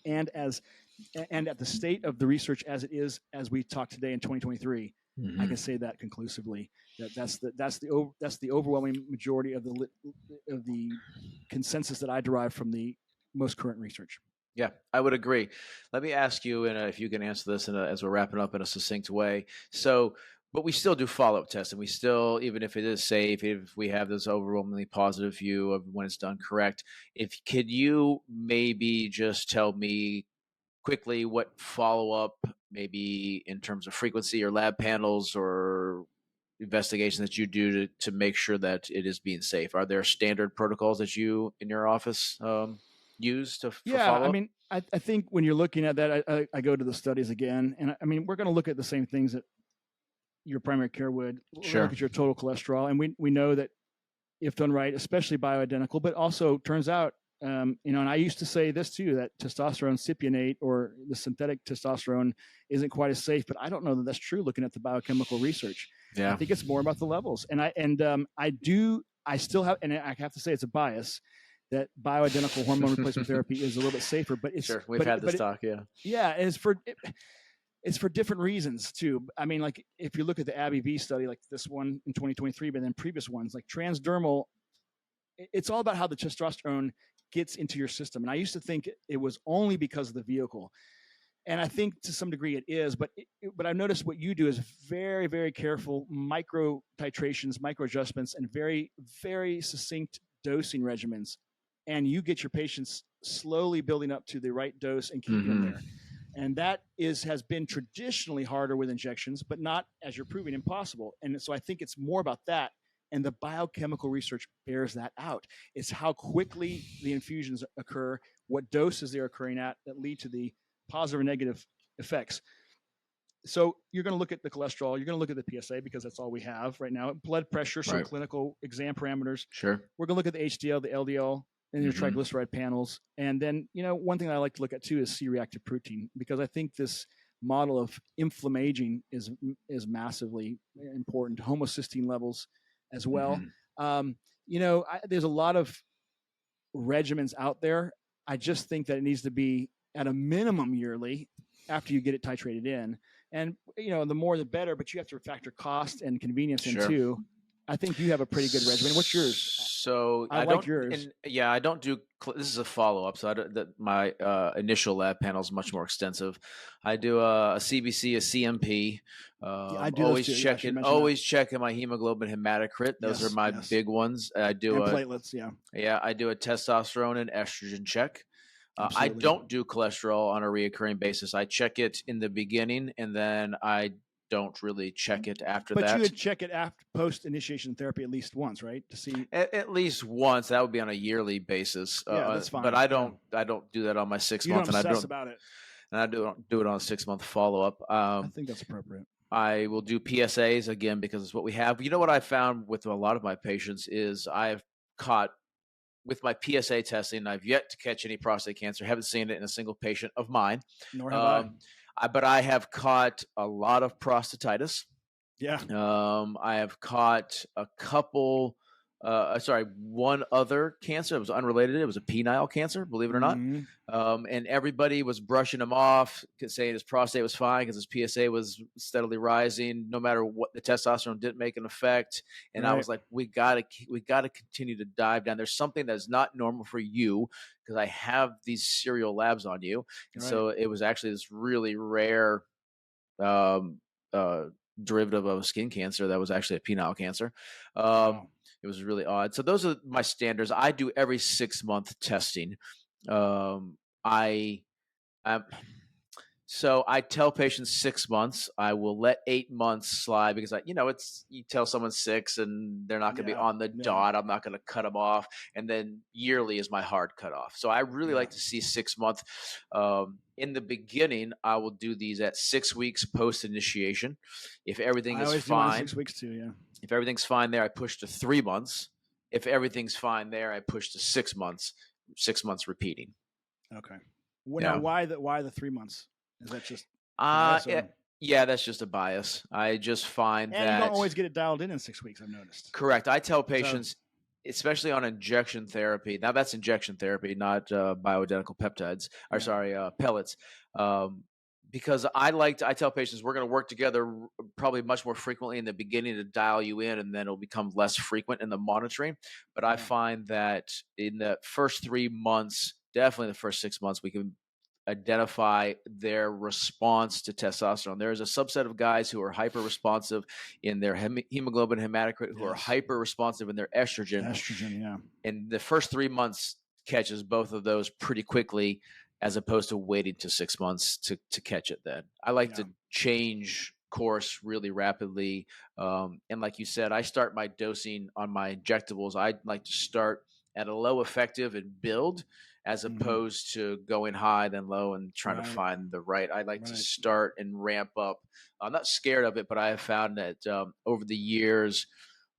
and at the state of the research as it is, as we talk today in 2023. I can say that conclusively. That's the overwhelming majority of the consensus that I derive from the most current research. Yeah, I would agree. Let me ask you, if you can answer this as we're wrapping up in a succinct way. So, but we still do follow-up testing. We still, even if it is safe, if we have this overwhelmingly positive view of when it's done correct, if could you maybe just tell me quickly what follow-up, maybe in terms of frequency or lab panels or investigation that you do to make sure that it is being safe? Are there standard protocols that you in your office use for Yeah, I follow-up? mean, I think when you're looking at that, I go to the studies again, and I mean, we're going to look at the same things that your primary care would. We're going to look Sure. at your total cholesterol, and we know that if done right, especially bioidentical, but also turns out, and I used to say this too, that testosterone cypionate or the synthetic testosterone isn't quite as safe, but I don't know that that's true looking at the biochemical research. I Yeah. think it's more about the levels. And I still have, and I have to say it's a bias that bioidentical hormone replacement therapy is a little bit safer, but it's, Sure. We've had this talk. Yeah. yeah, it's for different reasons too. I mean, like if you look at the AbbVie study, like this one in 2023, but then previous ones, like transdermal, it's all about how the testosterone gets into your system. And I used to think it was only because of the vehicle. And I think to some degree it is, but I've noticed what you do is very, very careful micro titrations, micro adjustments, and very, very succinct dosing regimens. And you get your patients slowly building up to the right dose and keeping them there. And that has been traditionally harder with injections, but not, as you're proving, impossible. And so I think it's more about that. And the biochemical research bears that out. It's how quickly the infusions occur, what doses they're occurring at that lead to the positive or negative effects. So you're going to look at the cholesterol, you're going to look at the PSA because that's all we have right now. Blood pressure, some clinical exam parameters. Sure. We're going to look at the HDL, the LDL, and your triglyceride panels. And then, one thing I like to look at too is C-reactive protein, because I think this model of inflammaging is massively important. Homocysteine levels as well. There's a lot of regimens out there. I just think that it needs to be at a minimum yearly after you get it titrated in. And, the more the better, but you have to factor cost and convenience in too. I think you have a pretty good regimen. What's yours? So I like yours. I don't do. This is a follow-up. So my initial lab panel is much more extensive. I do a CBC, a CMP. I do always checking my hemoglobin, hematocrit. Those are my big ones. I do platelets. Yeah, I do a testosterone and estrogen check. I don't do cholesterol on a reoccurring basis. I check it in the beginning, and then I don't really check it after that. But you would check it after post-initiation therapy at least once, right? To see at least once. That would be on a yearly basis. Yeah, that's fine. But I don't do that on my 6 month. You don't obsess about it. And I don't do it on a 6 month follow-up. I think that's appropriate. I will do PSAs again because it's what we have. You know what I found with a lot of my patients is I've caught with my PSA testing, I've yet to catch any prostate cancer. Haven't seen it in a single patient of mine. Nor have but I have caught a lot of prostatitis. Yeah. I have caught a couple. One other cancer. It was unrelated. It was a penile cancer, believe it or not. And everybody was brushing him off, saying his prostate was fine because his PSA was steadily rising. No matter what, the testosterone didn't make an effect. And I was like, we gotta continue to dive down. There's something that's not normal for you because I have these serial labs on you. And so it was actually this really rare derivative of a skin cancer that was actually a penile cancer. Wow. It was really odd. So those are my standards. I do every 6 month testing. So I tell patients 6 months. I will let 8 months slide because you tell someone 6 and they're not going to be on the dot. I'm not going to cut them off. And then yearly is my hard cutoff. So I really like to see 6 months. In the beginning, I will do these at 6 weeks post initiation. If everything is fine, 6 weeks too. Yeah. If everything's fine there, I push to 3 months. If everything's fine there, I push to 6 months. 6 months repeating. Okay. Now, why the 3 months? Is that just yeah, that's just a bias. I just find that you don't always get it dialed in 6 weeks. I've noticed. Correct. I tell patients, especially on injection therapy. Now that's injection therapy, not bioidentical peptides. Pellets. Because I tell patients we're going to work together probably much more frequently in the beginning to dial you in, and then it'll become less frequent in the monitoring. But I find that in the first 3 months, definitely the first 6 months, we can identify their response to testosterone. There's a subset of guys who are hyper responsive in their hemoglobin, hematocrit, who are hyper responsive in their estrogen. And the first 3 months catches both of those pretty quickly, as opposed to waiting to 6 months to catch it. Then I like to change course really rapidly. And like you said, I start my dosing on my injectables. I like to start at a low effective and build, as opposed to going high then low and trying to find the right. I like to start and ramp up. I'm not scared of it, but I have found that over the years,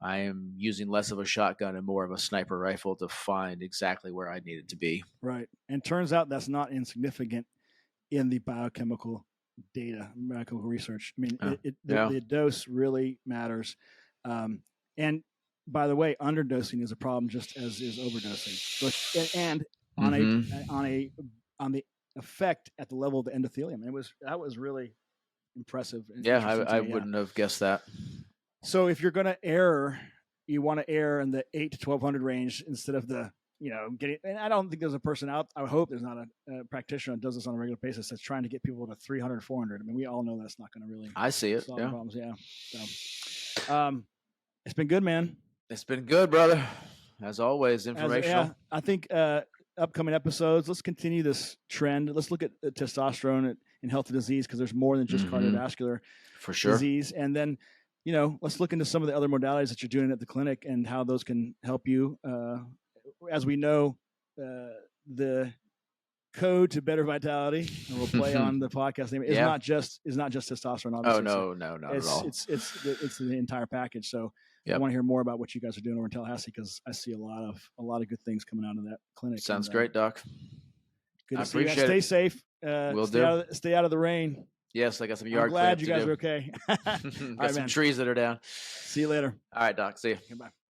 I am using less of a shotgun and more of a sniper rifle to find exactly where I need it to be. Right. And turns out that's not insignificant in the biochemical data, biochemical research. I mean, the dose really matters. And by the way, underdosing is a problem just as is overdosing. And on the effect at the level of the endothelium. That was really impressive. I wouldn't have guessed that. So if you're going to err, you want to err in the 8 to 1200 range instead of the, getting. And I don't think there's a person out. I hope there's not a practitioner that does this on a regular basis that's trying to get people to 300, 400. I mean, we all know that's not going to really. I see it. Solve problems. Yeah. So, it's been good, man. It's been good, brother. As always, informational. I think upcoming episodes, let's continue this trend. Let's look at testosterone and health and disease, because there's more than just cardiovascular disease. And then, let's look into some of the other modalities that you're doing at the clinic and how those can help you. As we know, the code to better vitality, and we'll play on the podcast name, is not just testosterone. Obviously. Oh no, not at all. It's the entire package. So. Yep. I want to hear more about what you guys are doing over in Tallahassee, because I see a lot of good things coming out of that clinic. Sounds great, Doc. Good to see you. Stay safe. Stay out of the rain. Yes, I got some yard. I'm glad you guys are okay. Got some trees that are down. See you later. All right, Doc. See you. Okay, bye.